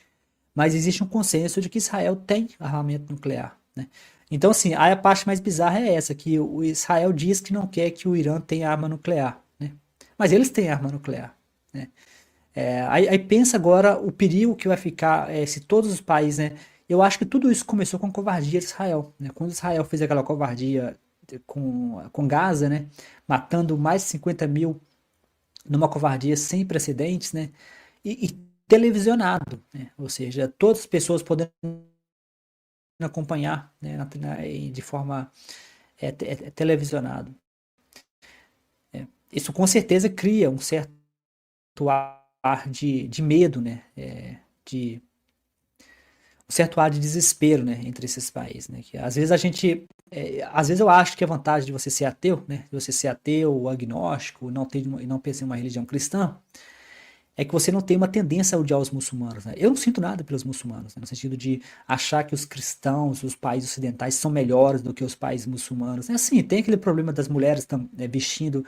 mas existe um consenso de que Israel tem armamento nuclear, né. Então, assim, aí a parte mais bizarra é essa, que o Israel diz que não quer que o Irã tenha arma nuclear, né, mas eles têm arma nuclear, né. Aí pensa agora o perigo que vai ficar se todos os países, né? Eu acho que tudo isso começou com a covardia de Israel, né? Quando Israel fez aquela covardia com Gaza, né? Matando mais de 50 mil numa covardia sem precedentes, né? E televisionado, né? Ou seja, todas as pessoas podendo acompanhar, né? De forma televisionado. Isso com certeza cria um certo ar de medo, né? Um certo ar de desespero, né, entre esses países, né, que às vezes às vezes eu acho que a vantagem de você ser ateu, né, de você ser ateu ou agnóstico, e não pensar em uma religião cristã, é que você não tem uma tendência a odiar os muçulmanos, né. Eu não sinto nada pelos muçulmanos, né, no sentido de achar que os cristãos, os países ocidentais são melhores do que os países muçulmanos. É assim, tem aquele problema das mulheres vestindo,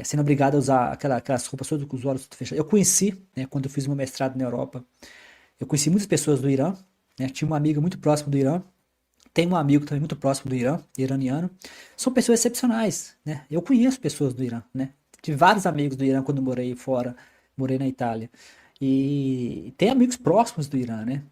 sendo obrigada a usar aquelas roupas todas com os olhos fechados. Eu conheci, né, quando eu fiz meu mestrado na Europa, eu conheci muitas pessoas do Irã, né? Tinha uma amiga muito próxima do Irã, tem um amigo também muito próximo do Irã, iraniano. São pessoas excepcionais, né? Eu conheço pessoas do Irã, né? Tive vários amigos do Irã quando morei fora, morei na Itália. E tem amigos próximos do Irã, né?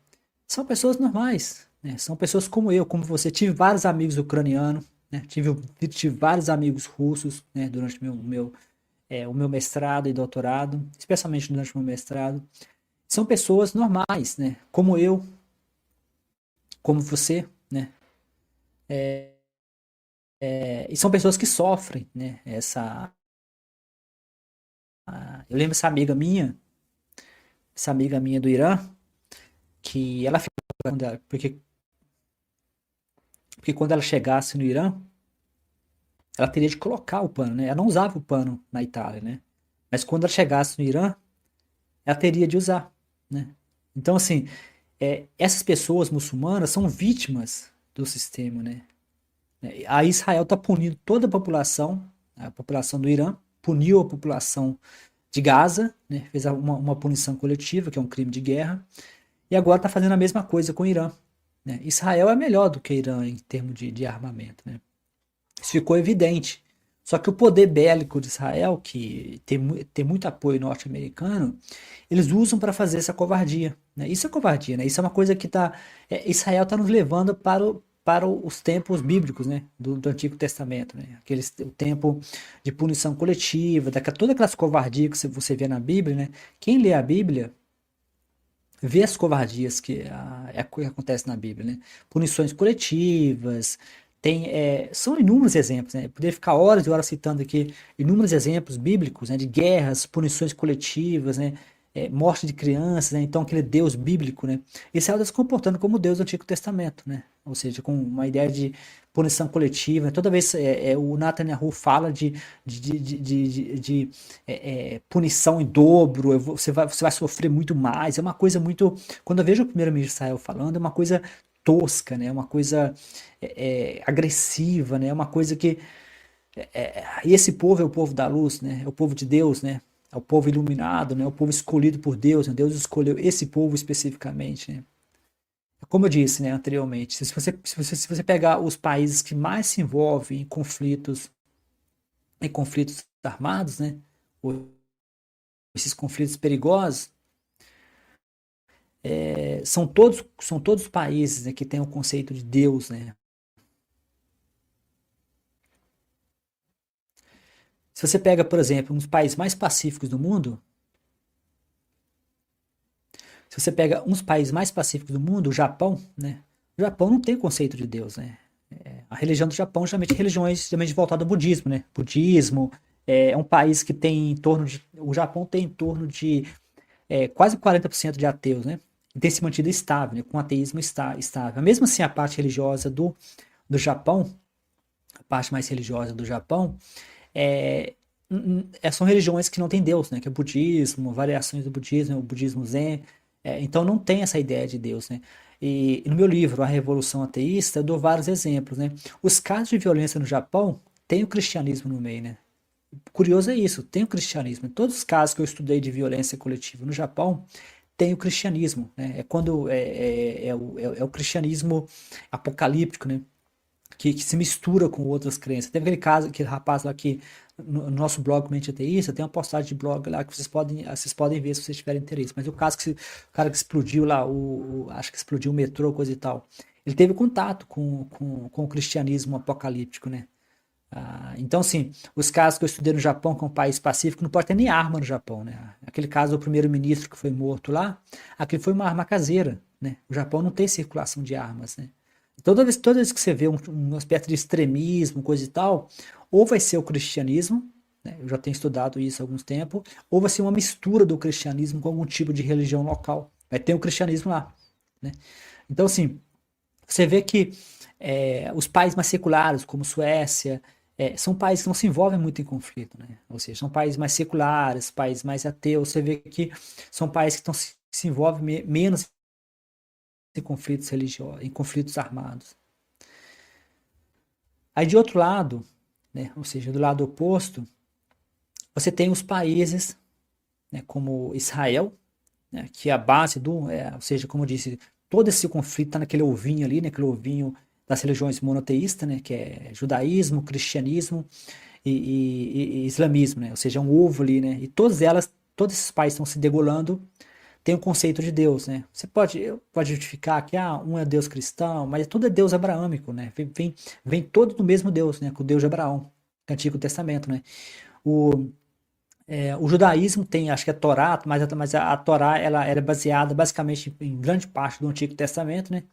São pessoas normais, né? São pessoas como eu, como você. Tive vários amigos ucranianos, né? Tive vários amigos russos, né? Durante o meu mestrado e doutorado, especialmente durante o meu mestrado. São pessoas normais, né? Como eu, como você, né? E são pessoas que sofrem, né? Eu lembro essa amiga minha do Irã, que ela ficava, porque quando ela chegasse no Irã, ela teria de colocar o pano, né? Ela não usava o pano na Itália, né? Mas quando ela chegasse no Irã, ela teria de usar, né? Então, assim, essas pessoas muçulmanas são vítimas do sistema, né? A Israel está punindo toda a população do Irã, puniu a população de Gaza, né? Fez uma punição coletiva, que é um crime de guerra, e agora está fazendo a mesma coisa com o Irã, né? Israel é melhor do que o Irã em termos de armamento, né? Isso ficou evidente. Só que o poder bélico de Israel, que tem muito apoio norte-americano, eles usam para fazer essa covardia, né? Isso é covardia, né? Isso é uma coisa que Israel está nos levando para os tempos bíblicos, né? Do Antigo Testamento, né? O tempo de punição coletiva, todas aquelas covardias que você vê na Bíblia, né? Quem lê a Bíblia vê as covardias que acontecem na Bíblia, né? Punições coletivas, são inúmeros exemplos, né? Eu poderia ficar horas e horas citando aqui inúmeros exemplos bíblicos, né? De guerras, punições coletivas, né? morte de crianças, né? Então aquele Deus bíblico, né? Israel está se comportando como Deus do Antigo Testamento, né? Ou seja, com uma ideia de punição coletiva. Toda vez o Netanyahu fala de punição em dobro, você vai sofrer muito mais. É uma coisa muito. Quando eu vejo o primeiro-ministro de Israel falando, é uma coisa tosca, né? É uma coisa agressiva, né? É uma coisa que e esse povo é o povo da luz, né? É o povo de Deus, né? É o povo iluminado, né? É o povo escolhido por Deus, né? Deus escolheu esse povo especificamente, né? Como eu disse, né, anteriormente, se você pegar os países que mais se envolvem em conflitos armados, né? Ou esses conflitos perigosos, são todos países, né, que têm o conceito de Deus, né? Se você pega, por exemplo, um dos países mais pacíficos do mundo, se você pega uns países mais pacíficos do mundo, o Japão, né? O Japão não tem conceito de Deus, né? A religião do Japão geralmente é religiões geralmente voltadas ao budismo, né? Budismo é um país que tem em torno de. O Japão tem em torno de quase 40% de ateus, né? E tem se mantido estável, né? Com ateísmo estável. Mesmo assim, a parte religiosa do Japão, a parte mais religiosa do Japão, é, são religiões que não têm Deus, né? Que é budismo, variações do budismo, o budismo Zen. Então não tem essa ideia de Deus, né? E no meu livro, A Revolução Ateísta, eu dou vários exemplos, né? Os casos de violência no Japão tem o cristianismo no meio, né? Curioso é isso, tem o cristianismo. Em todos os casos que eu estudei de violência coletiva no Japão, tem o cristianismo, né? É quando é o cristianismo apocalíptico, né? Que se mistura com outras crenças. Teve aquele caso, aquele rapaz lá que no nosso blog Mente Ateísta tem uma postagem de blog lá que vocês podem ver se vocês tiverem interesse. Mas o caso o cara que explodiu lá, acho que explodiu o metrô, coisa e tal. Ele teve contato com o cristianismo apocalíptico, né? Então, assim, os casos que eu estudei no Japão, que é um país pacífico, não pode ter nem arma no Japão, né? Aquele caso do primeiro-ministro que foi morto lá, aquele foi uma arma caseira, né? O Japão não tem circulação de armas, né? Toda vez que você vê um aspecto de extremismo, coisa e tal, ou vai ser o cristianismo, né? Eu já tenho estudado isso há alguns tempos, ou vai ser uma mistura do cristianismo com algum tipo de religião local. Vai ter o cristianismo lá, né? Então, assim, você vê que os países mais seculares, como Suécia, são países que não se envolvem muito em conflito, né? Ou seja, são países mais seculares, países mais ateus. Você vê que são países que se envolvem menos em conflitos religiosos, em conflitos armados. Aí de outro lado, né, ou seja, do lado oposto, você tem os países, né, como Israel, né, que é a base ou seja, como eu disse, todo esse conflito está naquele ovinho ali, naquele ovinho das religiões monoteístas, né, que é judaísmo, cristianismo e islamismo, né, ou seja, é um ovo ali, né, e todos esses países estão se degolando, tem o conceito de Deus, né, você pode justificar que um é Deus cristão, mas tudo é Deus abraâmico, né, vem todo do mesmo Deus, né, com o Deus de Abraão, do Antigo Testamento, né, o, o judaísmo tem, acho que é a Torá, mas a Torá ela era baseada basicamente em grande parte do Antigo Testamento, né?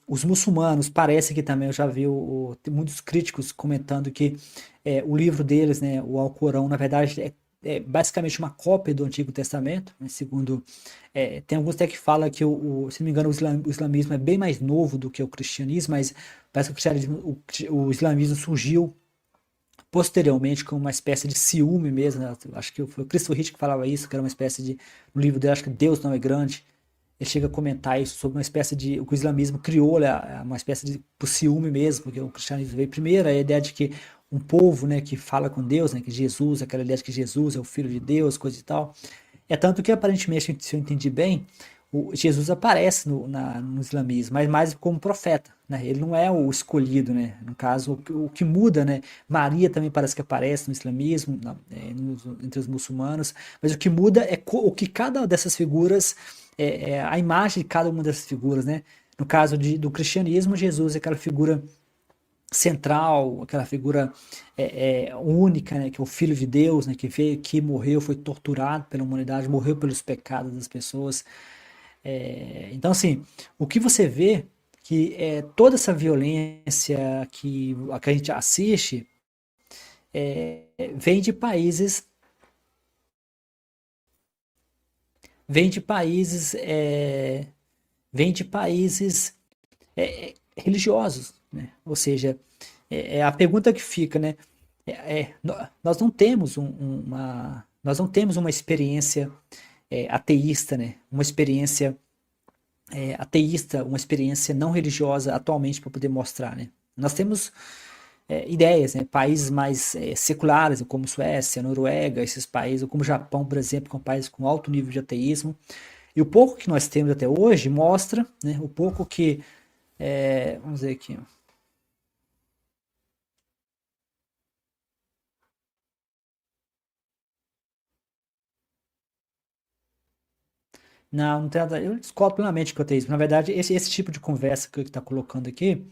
Os muçulmanos, parece que também eu já vi tem muitos críticos comentando que o livro deles, né, o Alcorão, na verdade é basicamente uma cópia do Antigo Testamento, né, segundo tem alguns até que falam que se não me engano o islamismo é bem mais novo do que o cristianismo, mas parece que o islamismo surgiu posteriormente com uma espécie de ciúme mesmo, né? Acho que foi o Christopher Hitch que falava isso, que era uma espécie de, no livro dele, acho que Deus não é grande, ele chega a comentar isso sobre uma espécie de, o que o islamismo criou, né, uma espécie de por ciúme mesmo, porque o cristianismo veio primeiro, a ideia de que um povo, né, que fala com Deus, né, que Jesus, aquela ideia de que Jesus é o Filho de Deus, coisa e tal, tanto que aparentemente, se eu entendi bem, Jesus aparece no islamismo, mas mais como profeta, né? Ele não é o escolhido, né? No caso, o que muda, né? Maria também parece que aparece no islamismo, entre os muçulmanos, mas o que muda é o que cada dessas figuras, a imagem de cada uma dessas figuras, né? No caso do cristianismo, Jesus é aquela figura central, aquela figura única, né, que é o Filho de Deus, né, que veio aqui, morreu, foi torturado pela humanidade, morreu pelos pecados das pessoas. Então, assim, o que você vê que toda essa violência que a gente assiste vem de países vem de países, vem de países religiosos, né? Ou seja, é a pergunta que fica, né? Nós não temos nós não temos uma experiência ateísta, né? Uma experiência ateísta, uma experiência não religiosa atualmente para poder mostrar, né? Nós temos ideias, né? Países mais seculares, como Suécia, Noruega, esses países, ou como Japão, por exemplo, que é um país com alto nível de ateísmo. E o pouco que nós temos até hoje mostra, né? O pouco que, vamos ver aqui, ó. Não, não tem nada. Eu discordo plenamente com o ateísmo. Na verdade, esse tipo de conversa que está colocando aqui,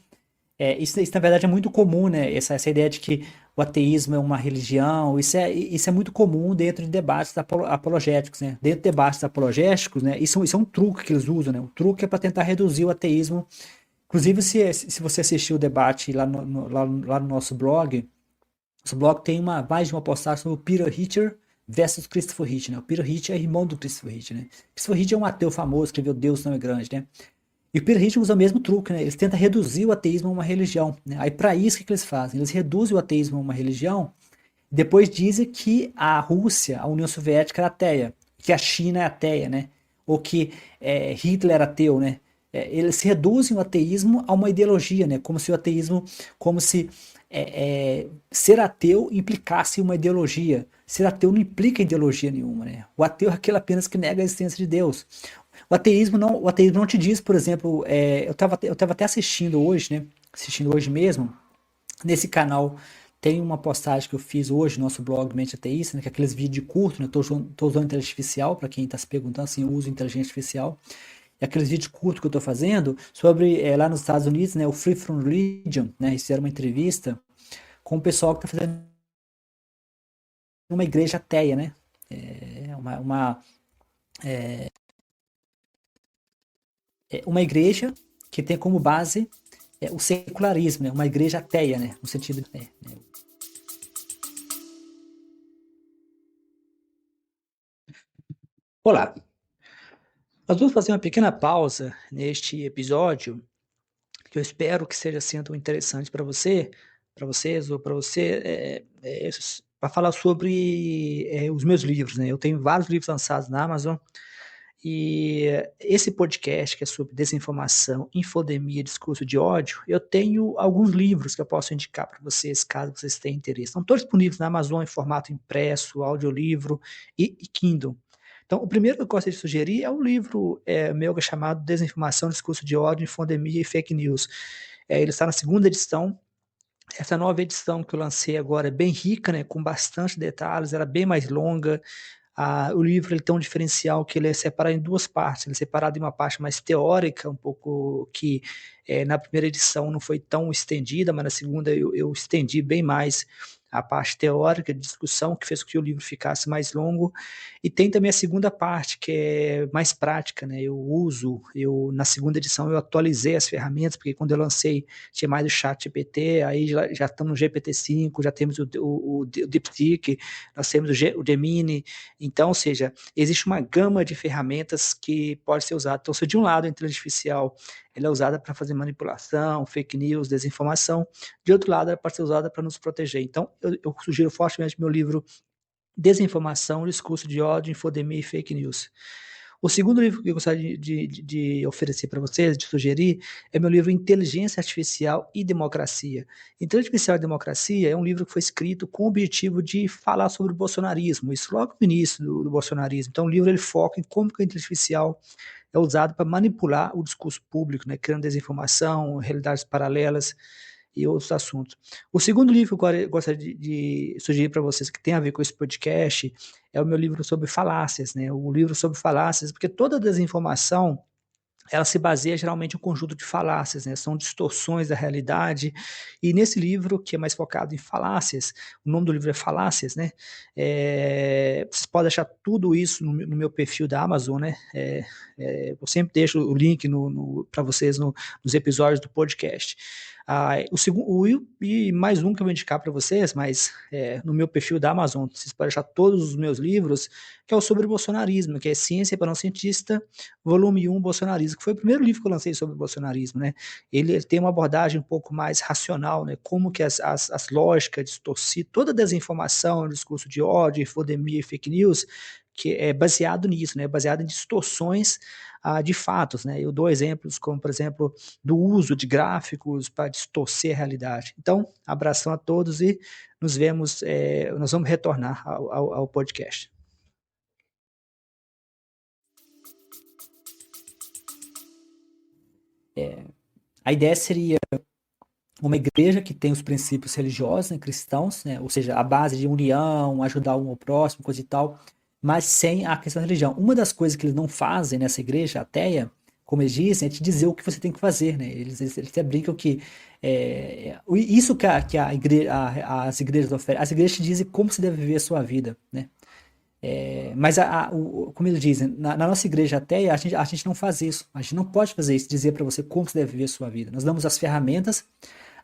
isso na verdade é muito comum, né? Essa ideia de que o ateísmo é uma religião, isso é muito comum dentro de debates apologéticos, né? Dentro de debates apologéticos, né? Isso é um truque que eles usam, né? O truque é para tentar reduzir o ateísmo. Inclusive, se você assistiu o debate lá no nosso blog, nosso blog tem mais de uma postagem sobre o Peter Hitcher versus Christopher Hitch, né? O Peter Hitch é irmão do Christopher Hitch, né? Christopher Hitch é um ateu famoso, escreveu Deus não é grande, né? E o Peter Hitch usa o mesmo truque, né? Eles tentam reduzir o ateísmo a uma religião, né? Aí para isso o que eles fazem? Eles reduzem o ateísmo a uma religião e depois dizem que a Rússia, a União Soviética era ateia, que a China é ateia, né? Ou que Hitler era ateu, né? Eles reduzem o ateísmo a uma ideologia, né? Como se o ateísmo, como se ser ateu implicasse uma ideologia. Ser ateu não implica ideologia nenhuma, né? O ateu é aquele apenas que nega a existência de Deus. O ateísmo não te diz, por exemplo, eu tava até assistindo hoje, né? Assistindo hoje mesmo, nesse canal tem uma postagem que eu fiz hoje no nosso blog Mente Ateísta, né, que é aqueles vídeos curtos, né? Tô usando inteligência artificial, para quem está se perguntando, assim, eu uso inteligência artificial. E aqueles vídeos curtos que eu estou fazendo sobre, lá nos Estados Unidos, né, o Free From Religion, né, eles fizeram uma entrevista com o pessoal que está fazendo uma igreja ateia, né? Uma igreja que tem como base o secularismo, né? Uma igreja ateia, né? No sentido. Olá, nós vamos fazer uma pequena pausa neste episódio, que eu espero que seja sendo interessante para você, para vocês ou para você, para falar sobre os meus livros, né? Eu tenho vários livros lançados na Amazon. E esse podcast, que é sobre desinformação, infodemia, discurso de ódio, eu tenho alguns livros que eu posso indicar para vocês, caso vocês tenham interesse. Estão todos disponíveis na Amazon em formato impresso, audiolivro e Kindle. Então, o primeiro que eu gostaria de sugerir é um livro meu que é chamado Desinformação, Discurso de Ódio, Infodemia e Fake News. Ele está na segunda edição. Essa nova edição que eu lancei agora é bem rica, né, com bastante detalhes, ela é bem mais longa. O livro ele tem um diferencial que ele é separado em duas partes. Ele é separado em uma parte mais teórica, um pouco que na primeira edição não foi tão estendida, mas na segunda eu estendi bem mais a parte teórica de discussão, que fez com que o livro ficasse mais longo. E tem também a segunda parte, que é mais prática, né? Na segunda edição eu atualizei as ferramentas, porque quando eu lancei tinha mais o chat GPT, aí já estamos no GPT-5, já temos o DeepSeek, nós temos o Gemini. Então, ou seja, existe uma gama de ferramentas que pode ser usada. Então, se de um lado a inteligência artificial ela é usada para fazer manipulação, fake news, desinformação, de outro lado ela pode ser usada para nos proteger. Então, eu sugiro fortemente meu livro Desinformação, Discurso de Ódio, Infodemia e Fake News. O segundo livro que eu gostaria de oferecer para vocês, de sugerir, é meu livro Inteligência Artificial e Democracia. Inteligência Artificial e Democracia é um livro que foi escrito com o objetivo de falar sobre o bolsonarismo, isso logo no início do bolsonarismo. Então o livro ele foca em como que a inteligência artificial é usada para manipular o discurso público, né, criando desinformação, realidades paralelas e outros assuntos. O segundo livro que eu gostaria de sugerir para vocês, que tem a ver com esse podcast, é o meu livro sobre falácias, né? O livro sobre falácias, porque toda desinformação ela se baseia geralmente em um conjunto de falácias, né? São distorções da realidade, e nesse livro, que é mais focado em falácias, o nome do livro é Falácias, né? Vocês podem achar tudo isso no meu perfil da Amazon, né? Eu sempre deixo o link para vocês nos episódios do podcast. E mais um que eu vou indicar para vocês, mas no meu perfil da Amazon, vocês podem achar todos os meus livros, que é o sobre bolsonarismo, que é Ciência para um Cientista, volume 1, Bolsonarismo, que foi o primeiro livro que eu lancei sobre bolsonarismo, né? Ele tem uma abordagem um pouco mais racional, né? Como que as lógicas distorcem toda a desinformação, o discurso de ódio, infodemia e fake news, que é baseado nisso, né? Baseado em distorções de fatos, né? Eu dou exemplos como, por exemplo, do uso de gráficos para distorcer a realidade. Então, abração a todos e nos vemos, nós vamos retornar ao podcast. A ideia seria uma igreja que tem os princípios religiosos, né, cristãos, né, ou seja, a base de união, ajudar um ao próximo, coisa e tal, mas sem a questão da religião. Uma das coisas que eles não fazem nessa igreja ateia, como eles dizem, é te dizer o que você tem que fazer, né? Eles até brincam que isso que a igreja, as igrejas oferecem, as igrejas te dizem como você deve viver a sua vida, né? Mas como eles dizem, na nossa igreja ateia, a gente não faz isso. A gente não pode fazer isso, dizer para você como você deve viver a sua vida. Nós damos as ferramentas,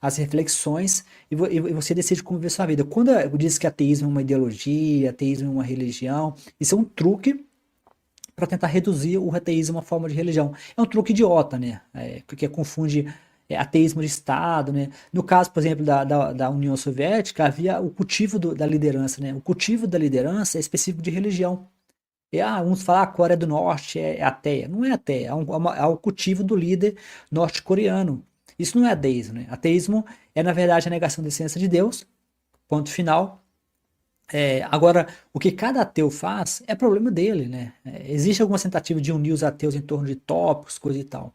as reflexões, e você decide como viver a sua vida. Quando diz que ateísmo é uma ideologia, ateísmo é uma religião, isso é um truque para tentar reduzir o ateísmo a uma forma de religião. É um truque idiota, né? Que confunde ateísmo de Estado, né? No caso, por exemplo, da União Soviética, havia o cultivo da liderança, né? O cultivo da liderança é específico de religião. Uns falam que a Coreia do Norte é ateia. Não é ateia, é o cultivo do líder norte-coreano. Isso não é ateísmo, né? Ateísmo é, na verdade, a negação da existência de Deus, ponto final. Agora, o que cada ateu faz é problema dele, né? Existe alguma tentativa de unir os ateus em torno de tópicos, coisa e tal.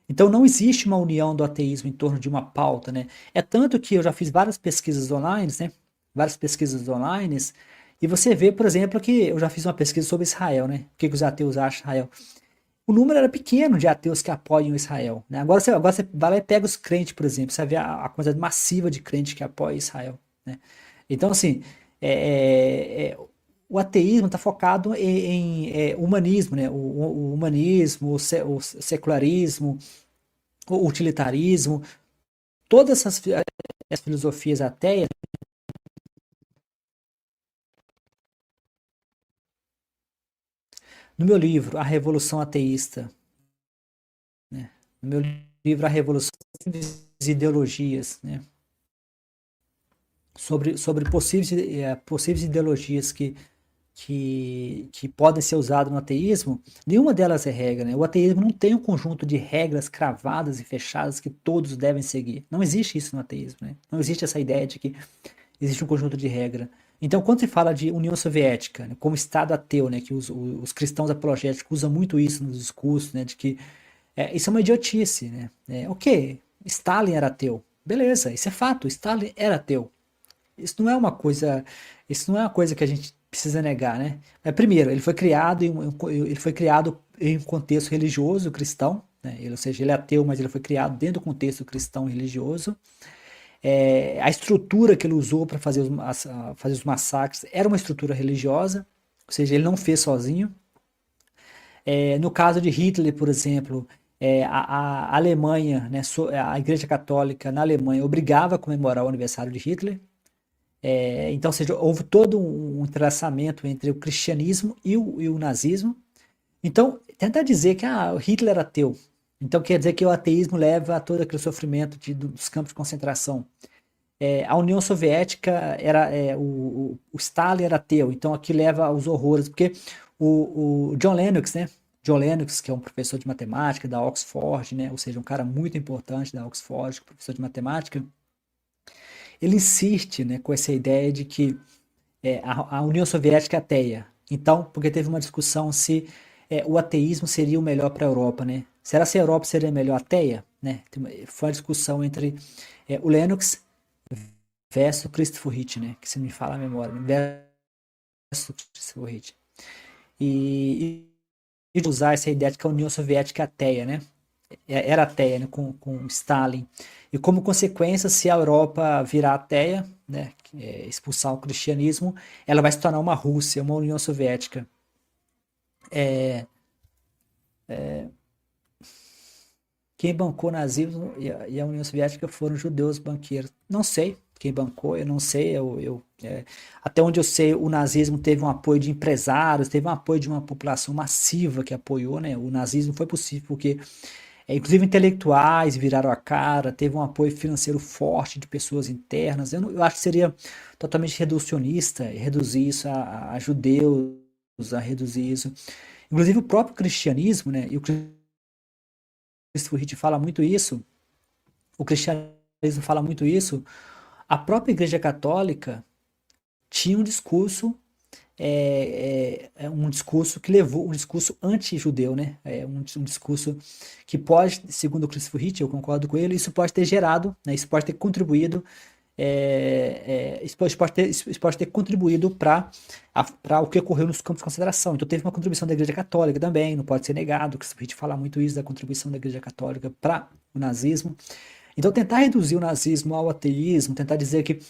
Então não existe uma união do ateísmo em torno de uma pauta, né? É tanto que eu já fiz várias pesquisas online, né? Várias pesquisas online, e você vê, por exemplo, que eu já fiz uma pesquisa sobre Israel, né? O que os ateus acham de Israel? O número era pequeno de ateus que apoiam Israel, né? Agora você vai lá e pega os crentes, por exemplo, você vê a quantidade massiva de crentes que apoiam Israel, né? Então, assim, o ateísmo está focado em humanismo, né? O humanismo, o secularismo, o utilitarismo, todas as filosofias ateias. No meu livro, A Revolução Ateísta, né? No meu livro, A Revolução das Ideologias, né? Sobre possíveis ideologias que podem ser usadas no ateísmo, nenhuma delas é regra, né? O ateísmo não tem um conjunto de regras cravadas e fechadas que todos devem seguir. Não existe isso no ateísmo, né? Não existe essa ideia de que existe um conjunto de regras. Então, quando se fala de União Soviética, né, como Estado ateu, né, que os cristãos apologéticos usam muito isso nos discursos, né, de que isso é uma idiotice, né? Ok, Stalin era ateu. Beleza, isso é fato, Stalin era ateu. Isso não é uma coisa, isso não é uma coisa que a gente precisa negar, né? Primeiro, ele foi criado em um contexto religioso cristão, né? Ou seja, ele é ateu, mas ele foi criado dentro do contexto cristão e religioso. A estrutura que ele usou para fazer os massacres era uma estrutura religiosa, ou seja, ele não fez sozinho. No caso de Hitler, por exemplo, a Alemanha, né, a Igreja Católica na Alemanha obrigava a comemorar o aniversário de Hitler. Então, ou seja, houve todo um entrelaçamento entre o cristianismo e o nazismo. Então, tentar dizer que o Hitler era ateu, então quer dizer que o ateísmo leva a todo aquele sofrimento dos campos de concentração. A União Soviética o Stalin era ateu, então aqui leva aos horrores, porque o John Lennox, né? John Lennox, que é um professor de matemática da Oxford, né? Ou seja, um cara muito importante da Oxford, professor de matemática, ele insiste, né, com essa ideia de que a União Soviética é ateia. Então, porque teve uma discussão se o ateísmo seria o melhor para a Europa, né? Será que a Europa seria melhor ateia? Né? Foi uma discussão entre o Lennox versus Christopher Hitch, né? Que se me fala a memória, versus Christopher Hitch. E usar essa ideia de que a União Soviética é ateia, né? Era ateia, né? Com Stalin. E como consequência, se a Europa virar ateia, né? Expulsar o cristianismo, ela vai se tornar uma Rússia, uma União Soviética. quem bancou o nazismo e a União Soviética foram judeus banqueiros. Não sei quem bancou, eu não sei. Até onde eu sei, o nazismo teve um apoio de empresários, teve um apoio de uma população massiva que apoiou, né? O nazismo foi possível porque, inclusive, intelectuais viraram a cara, teve um apoio financeiro forte de pessoas internas. Eu acho que seria totalmente reducionista reduzir isso a judeus, a reduzir isso. Inclusive, o próprio cristianismo, né? E o Christopher fala muito isso, o cristianismo fala muito isso, a própria Igreja Católica tinha um discurso, um discurso que levou, um discurso anti-judeu, né? Um discurso que pode, segundo o Christopher Hitch, eu concordo com ele, isso pode ter gerado, né? Isso pode ter contribuído, isso pode ter contribuído para o que ocorreu nos campos de concentração. Então teve uma contribuição da Igreja Católica também, não pode ser negado. O Christopher Hitch fala muito isso da contribuição da Igreja Católica para o nazismo. Então tentar reduzir o nazismo ao ateísmo, tentar dizer que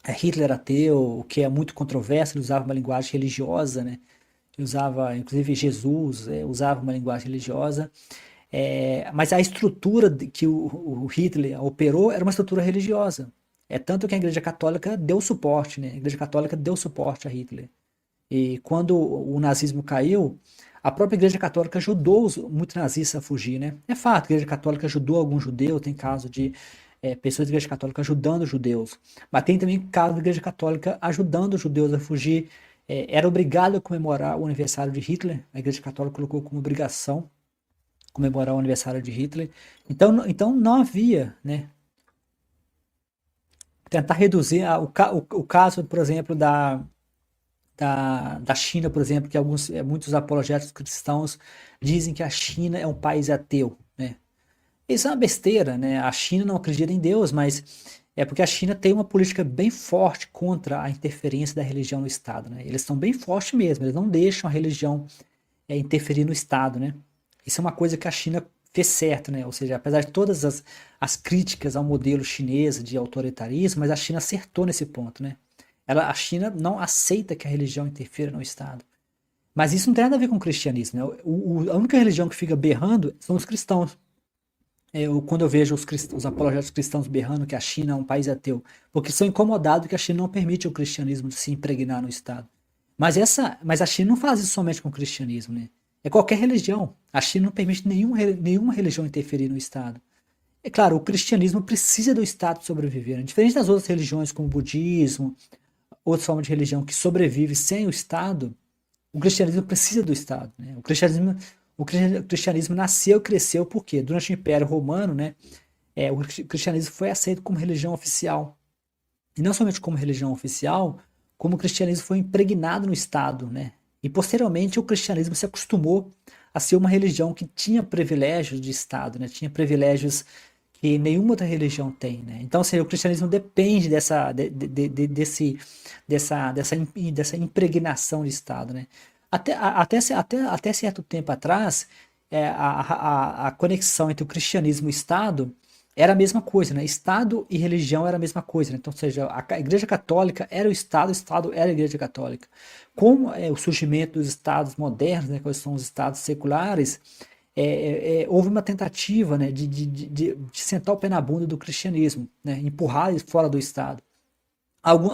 Hitler era ateu, o que é muito controverso, ele usava uma linguagem religiosa, né? Ele usava, inclusive Jesus, usava uma linguagem religiosa, mas a estrutura que o Hitler operou era uma estrutura religiosa. É tanto que a Igreja Católica deu suporte, né? A Igreja Católica deu suporte a Hitler. E quando o nazismo caiu, a própria Igreja Católica ajudou muitos nazistas a fugir, né? É fato, a Igreja Católica ajudou algum judeu, tem caso de pessoas da Igreja Católica ajudando os judeus, mas tem também caso da Igreja Católica ajudando os judeus a fugir. Era obrigado a comemorar o aniversário de Hitler, a Igreja Católica colocou como obrigação comemorar o aniversário de Hitler. Então não havia, né? Tentar reduzir o caso, por exemplo, da China, por exemplo, que muitos apologéticos cristãos dizem que a China é um país ateu, né? Isso é uma besteira, né? A China não acredita em Deus, mas é porque a China tem uma política bem forte contra a interferência da religião no Estado, né? Eles são bem fortes mesmo, eles não deixam a religião interferir no Estado, né? Isso é uma coisa que a China fez certo, né? Ou seja, apesar de todas as críticas ao modelo chinês de autoritarismo, mas a China acertou nesse ponto, né? A China não aceita que a religião interfira no Estado. Mas isso não tem nada a ver com o cristianismo, né? A única religião que fica berrando são os cristãos. Quando eu vejo os apologéticos cristãos berrando que a China é um país ateu, porque são incomodados que a China não permite o cristianismo se impregnar no Estado. Mas a China não faz isso somente com o cristianismo, né? É qualquer religião. A China não permite nenhuma religião interferir no Estado. É claro, o cristianismo precisa do Estado sobreviver, né? Diferente das outras religiões, como o budismo, outras formas de religião que sobrevive sem o Estado, o cristianismo precisa do Estado, né? O cristianismo nasceu e cresceu porque durante o Império Romano, né, o cristianismo foi aceito como religião oficial. E não somente como religião oficial, como o cristianismo foi impregnado no Estado, né? E posteriormente o cristianismo se acostumou a ser uma religião que tinha privilégios de Estado, né? Tinha privilégios que nenhuma outra religião tem, né? Então, assim, o cristianismo depende dessa impregnação de Estado, né? Até certo tempo atrás, a conexão entre o cristianismo e o Estado era a mesma coisa, né? Estado e religião era a mesma coisa, né? Então, ou seja, a Igreja Católica era o Estado era a Igreja Católica. Com o surgimento dos Estados modernos, né, que são os Estados seculares, houve uma tentativa, né, de sentar o pé na bunda do cristianismo, né? Empurrar ele fora do Estado. Algum,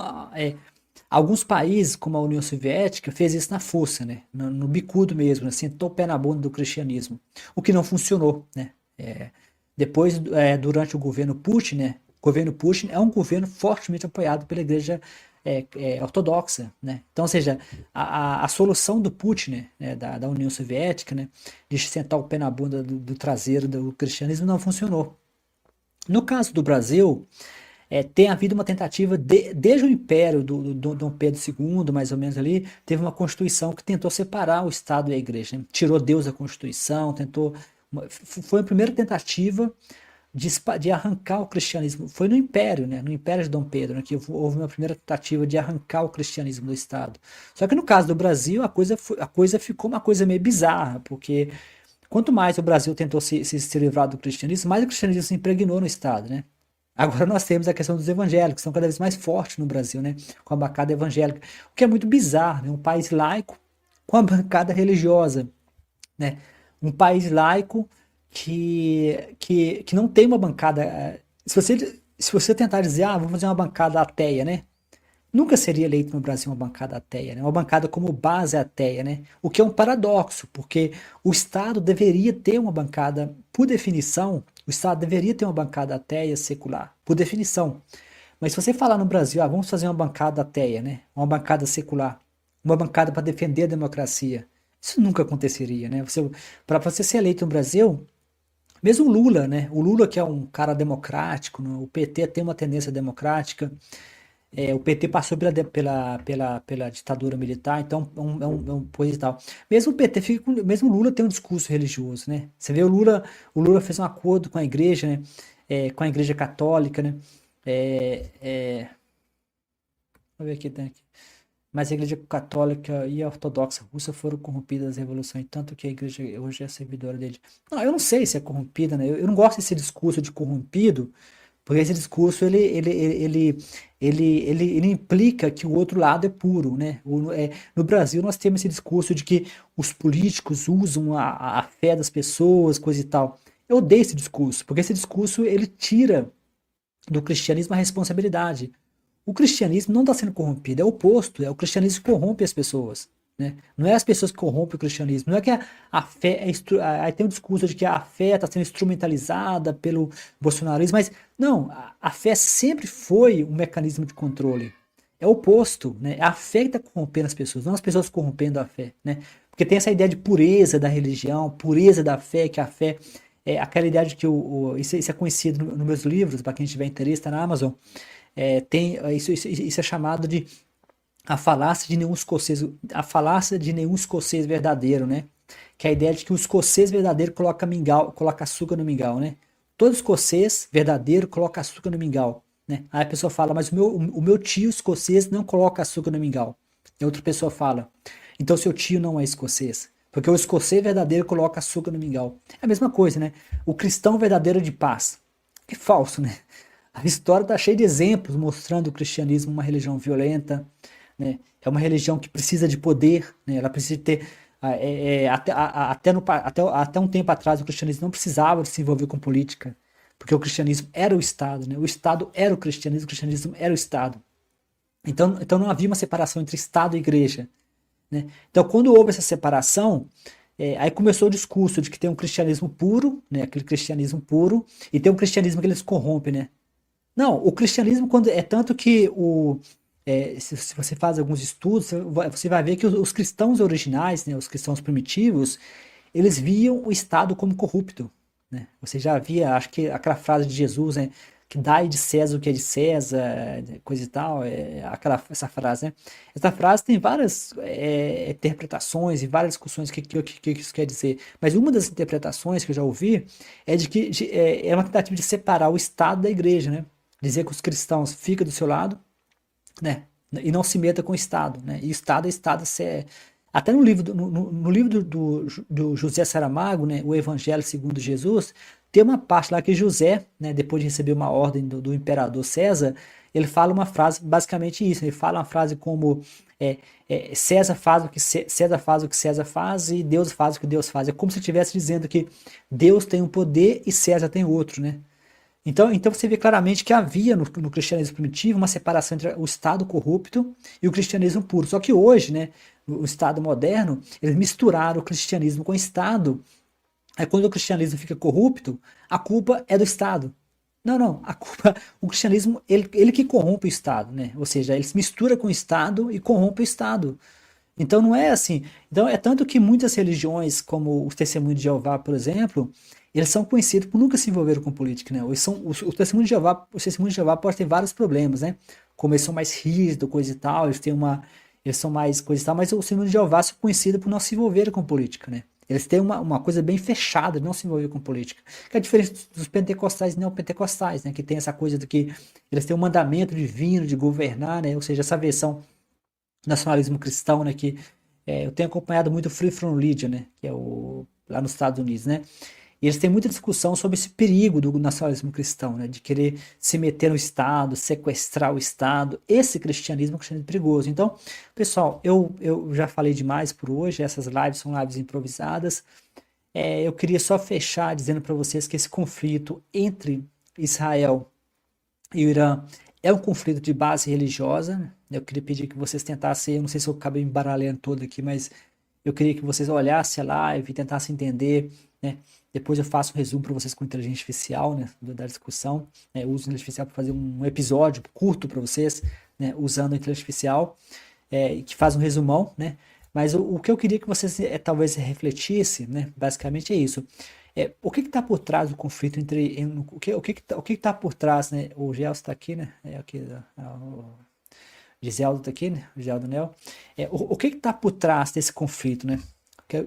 Alguns países, como a União Soviética, fez isso na força, né? No bicudo mesmo, né? Sentou o pé na bunda do cristianismo, o que não funcionou, né? Depois, durante o governo Putin, né? O governo Putin é um governo fortemente apoiado pela Igreja ortodoxa, né? Então, ou seja, a solução do Putin, né? Da União Soviética, né? De sentar o pé na bunda do traseiro do cristianismo não funcionou. No caso do Brasil, tem havido uma tentativa, desde o Império do Dom Pedro II, mais ou menos ali, teve uma Constituição que tentou separar o Estado e a Igreja, né? Tirou Deus da Constituição, foi a primeira tentativa de arrancar o cristianismo. Foi no Império, né? No Império de Dom Pedro, né? Que houve uma primeira tentativa de arrancar o cristianismo do Estado. Só que no caso do Brasil, a coisa ficou uma coisa meio bizarra, porque quanto mais o Brasil tentou se livrar do cristianismo, mais o cristianismo se impregnou no Estado, né? Agora nós temos a questão dos evangélicos, que são cada vez mais fortes no Brasil, né? Com a bancada evangélica, o que é muito bizarro, né? Um país laico com a bancada religiosa, né? Um país laico que não tem uma bancada. Se você tentar dizer, vamos fazer uma bancada ateia, né? Nunca seria eleito no Brasil uma bancada ateia, né? Uma bancada como base ateia, né? O que é um paradoxo, porque o Estado deveria ter uma bancada, por definição, o Estado deveria ter uma bancada ateia secular, por definição. Mas se você falar no Brasil, vamos fazer uma bancada ateia, né? Uma bancada secular, uma bancada para defender a democracia, isso nunca aconteceria, né? Para você ser eleito no Brasil, mesmo o Lula, né? O Lula que é um cara democrático, né? O PT tem uma tendência democrática, o PT passou pela ditadura militar, então é um coisa e tal. Mesmo o PT mesmo o Lula tem um discurso religioso, né? Você vê o Lula fez um acordo com a igreja, né? Com a igreja católica, né? É, é, Vou ver aqui, tem aqui. Mas a igreja católica e a ortodoxa russa foram corrompidas nas revoluções, tanto que a igreja hoje é servidora dele. Não, eu não sei se é corrompida, né? Eu não gosto desse discurso de corrompido, porque esse discurso ele implica que o outro lado é puro, né? No Brasil nós temos esse discurso de que os políticos usam a fé das pessoas, coisa e tal. Eu odeio esse discurso, porque esse discurso ele tira do cristianismo a responsabilidade. O cristianismo não está sendo corrompido, é o oposto, é o cristianismo que corrompe as pessoas. Né? Não é as pessoas que corrompem o cristianismo, não é que a fé aí tem um discurso de que a fé está sendo instrumentalizada pelo bolsonarismo, mas não, a fé sempre foi um mecanismo de controle. É o oposto, né? É a fé que está corrompendo as pessoas, não as pessoas corrompendo a fé, né? Porque tem essa ideia de pureza da religião, pureza da fé, que a fé é aquela ideia de que isso é conhecido nos meus livros, para quem tiver interesse, está na Amazon. Isso é chamado de a falácia de nenhum escocês verdadeiro, né? Que é a ideia de que o escocês verdadeiro coloca açúcar no mingau, né? Todo escocês verdadeiro coloca açúcar no mingau, né? Aí a pessoa fala, mas o meu tio escocês não coloca açúcar no mingau. E outra pessoa fala, então seu tio não é escocês. Porque o escocês verdadeiro coloca açúcar no mingau. É a mesma coisa, né? O cristão verdadeiro de paz. É falso, né? A história está cheia de exemplos mostrando o cristianismo uma religião violenta, né? É uma religião que precisa de poder, né? Ela precisa ter. Até um tempo atrás, o cristianismo não precisava de se envolver com política, porque o cristianismo era o Estado, né? O Estado era o cristianismo era o Estado. Então não havia uma separação entre Estado e Igreja. Né? Então, quando houve essa separação, aí começou o discurso de que tem um cristianismo puro, né? Aquele cristianismo puro, e tem um cristianismo que eles corrompem, né? Não, o cristianismo, quando é tanto que se você faz alguns estudos, você vai ver que os cristãos originais, né, os cristãos primitivos, eles viam o Estado como corrupto. Né? Você já via, acho que aquela frase de Jesus, né, que dai de César o que é de César, coisa e tal, essa frase, né? Essa frase tem várias interpretações e várias discussões que isso quer dizer. Mas uma das interpretações que eu já ouvi é de que é uma tentativa de separar o Estado da Igreja, né? Dizer que os cristãos ficam do seu lado, né? E não se meta com o Estado, né? E Estado é Estado. Até no livro, no livro do José Saramago, né? O Evangelho segundo Jesus, tem uma parte lá que José, né? Depois de receber uma ordem do imperador César, ele fala uma frase, basicamente isso. Ele fala uma frase como César faz o que César faz e Deus faz o que Deus faz. É como se ele estivesse dizendo que Deus tem um poder e César tem outro, né? Então você vê claramente que havia no cristianismo primitivo uma separação entre o Estado corrupto e o cristianismo puro. Só que hoje, né, o Estado moderno, eles misturaram o cristianismo com o Estado. Aí quando o cristianismo fica corrupto, a culpa é do Estado. Não, o cristianismo, ele que corrompe o Estado, né? Ou seja, ele se mistura com o Estado e corrompe o Estado. Então não é assim. Então é tanto que muitas religiões, como o Testemunho de Jeová, por exemplo, eles são conhecidos por nunca se envolver com política, né? O Testemunho de Jeová pode ter vários problemas, né? Como eles são mais rígidos, coisa e tal, eles são mais coisa e tal, mas o Testemunho de Jeová é conhecido por não se envolver com política, né? Eles têm uma coisa bem fechada de não se envolver com política. Que é diferente dos pentecostais e neopentecostais, né? Que tem essa coisa de que eles têm um mandamento divino de governar, né? Ou seja, essa versão nacionalismo cristão, né? Que eu tenho acompanhado muito o Free From Religion, né? Que é lá nos Estados Unidos, né? E eles têm muita discussão sobre esse perigo do nacionalismo cristão, né? De querer se meter no Estado, sequestrar o Estado. Esse cristianismo é um cristianismo perigoso. Então, pessoal, eu já falei demais por hoje. Essas lives são lives improvisadas. Eu queria só fechar dizendo para vocês que esse conflito entre Israel e o Irã é um conflito de base religiosa, né? Eu queria pedir que vocês tentassem, eu não sei se eu acabei me baralhando todo aqui, mas eu queria que vocês olhassem a live e tentassem entender, né? Depois eu faço um resumo para vocês com inteligência artificial, né, da discussão, né? Eu uso a inteligência artificial para fazer um episódio curto para vocês, né, usando a inteligência artificial, que faz um resumão, né? Mas o que eu queria que vocês talvez refletissem, né? Basicamente é isso. O que está por trás do conflito o que está por trás, né? O Gelson está aqui, né? O Giseldo está aqui, né? O Giseldo Nel. O que está por trás desse conflito, né?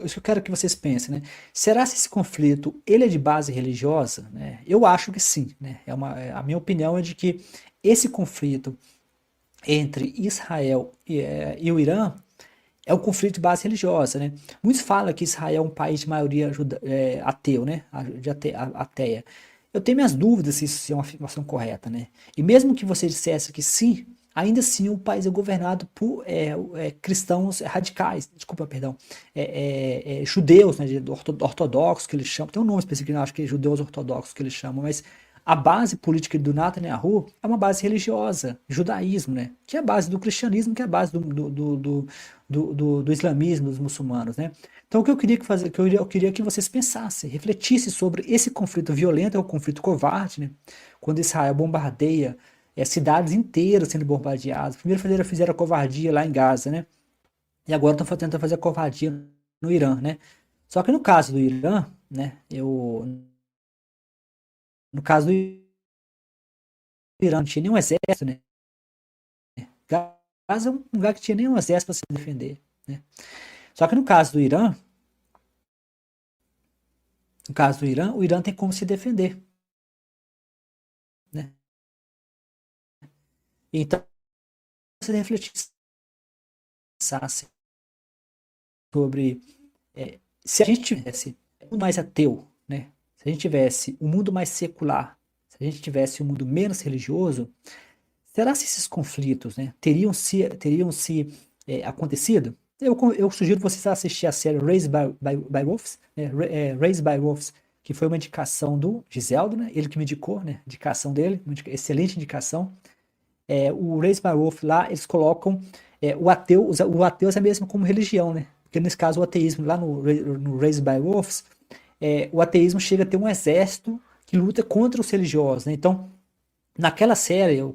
Isso que eu quero que vocês pensem, né? Será que esse conflito ele é de base religiosa, né? Eu acho que sim, né? A minha opinião é de que esse conflito entre Israel e o Irã é um conflito de base religiosa, né? Muitos falam que Israel é um país de maioria ateu, né? Ateia. Eu tenho minhas dúvidas se isso é uma afirmação correta, né? E mesmo que você dissesse que sim, ainda assim o país é governado por cristãos radicais, desculpa, perdão, judeus, né? Ortodoxos que eles chamam, tem um nome específico, acho que é judeus ortodoxos que eles chamam, mas a base política do Netanyahu é uma base religiosa, judaísmo, né? Que é a base do cristianismo, que é a base do islamismo, dos muçulmanos, né? Então o que eu queria eu queria que vocês pensassem, refletissem sobre esse conflito violento, é um conflito covarde, né? Quando Israel bombardeia cidades inteiras sendo bombardeadas. Primeiro fizeram a covardia lá em Gaza, né? E agora estão tentando fazer a covardia no Irã, né? Só que no caso do Irã, né? No caso do Irã não tinha nenhum exército, né? Gaza é um lugar que tinha nenhum exército para se defender, né? Só que no caso do Irã, o Irã tem como se defender, né? Então, se refletisse sobre se a gente tivesse um mundo mais ateu, né? Se a gente tivesse um mundo mais secular, se a gente tivesse um mundo menos religioso, será que esses conflitos, né, teriam se acontecido? Eu sugiro vocês assistir a série Raised by Wolves, né, Raised by Wolves, que foi uma indicação do Giseldo, né, ele que me indicou, né, indicação dele, excelente indicação. O Raised by Wolves lá, eles colocam o ateu é mesmo como religião, né? Porque nesse caso o ateísmo, lá no Raised by Wolves, o ateísmo chega a ter um exército que luta contra os religiosos, né? Então, naquela série, eu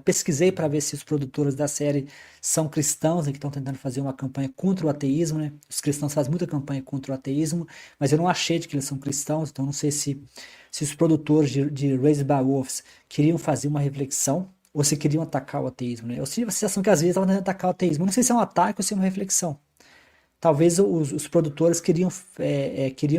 pesquisei para ver se os produtores da série são cristãos, né, que estão tentando fazer uma campanha contra o ateísmo, né? Os cristãos fazem muita campanha contra o ateísmo, mas eu não achei de que eles são cristãos, então não sei se os produtores de Raised by Wolves queriam fazer uma reflexão ou se queriam atacar o ateísmo, né? Eu tive a sensação que às vezes estavam tentando atacar o ateísmo. Eu não sei se é um ataque ou se é uma reflexão. Talvez os produtores queriam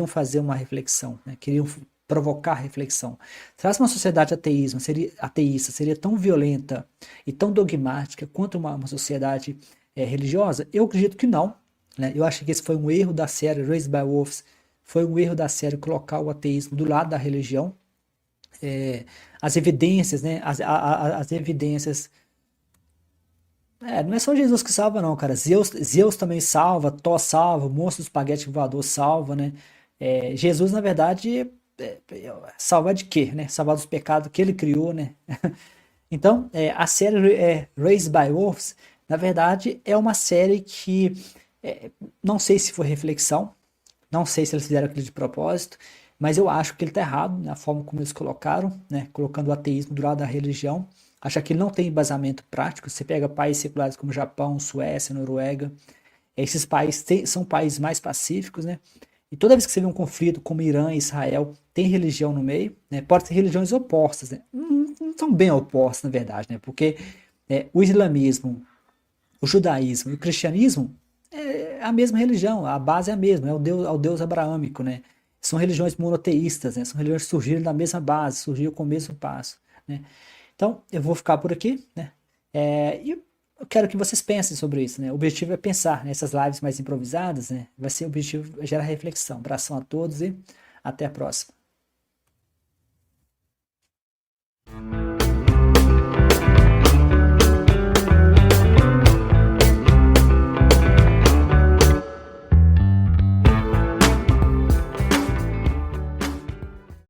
fazer uma reflexão, né? Queriam provocar reflexão. Será que uma sociedade ateísta seria tão violenta e tão dogmática quanto uma sociedade religiosa? Eu acredito que não, né? Eu acho que esse foi um erro da série Raised by Wolves, foi um erro da série colocar o ateísmo do lado da religião. As evidências, né? As evidências. Não é só Jesus que salva, não, cara. Zeus também salva, Thor salva, o monstro do espaguete voador salva, né? Jesus, na verdade, salvar de quê, né? Salvar dos pecados que ele criou, né? Então, a série Raised by Wolves, na verdade, é uma série que não sei se foi reflexão, não sei se eles fizeram aquilo de propósito, mas eu acho que ele está errado na forma como eles colocaram, né? Colocando o ateísmo do lado da religião. Acho que ele não tem embasamento prático. Você pega países seculares como Japão, Suécia, Noruega, esses países são países mais pacíficos, né? E toda vez que você vê um conflito como Irã e Israel, tem religião no meio, né? Pode ser religiões opostas, né? Não são bem opostas, na verdade, né? Porque o islamismo, o judaísmo e o cristianismo é a mesma religião, a base é a mesma, é o Deus abraâmico, né? São religiões monoteístas, né? São religiões que surgiram da mesma base, surgiram com o mesmo passo, né? Então, eu vou ficar por aqui, né? E eu quero que vocês pensem sobre isso, né? O objetivo é pensar nessas lives mais improvisadas, né? Vai ser o objetivo gerar reflexão. Abração a todos e até a próxima.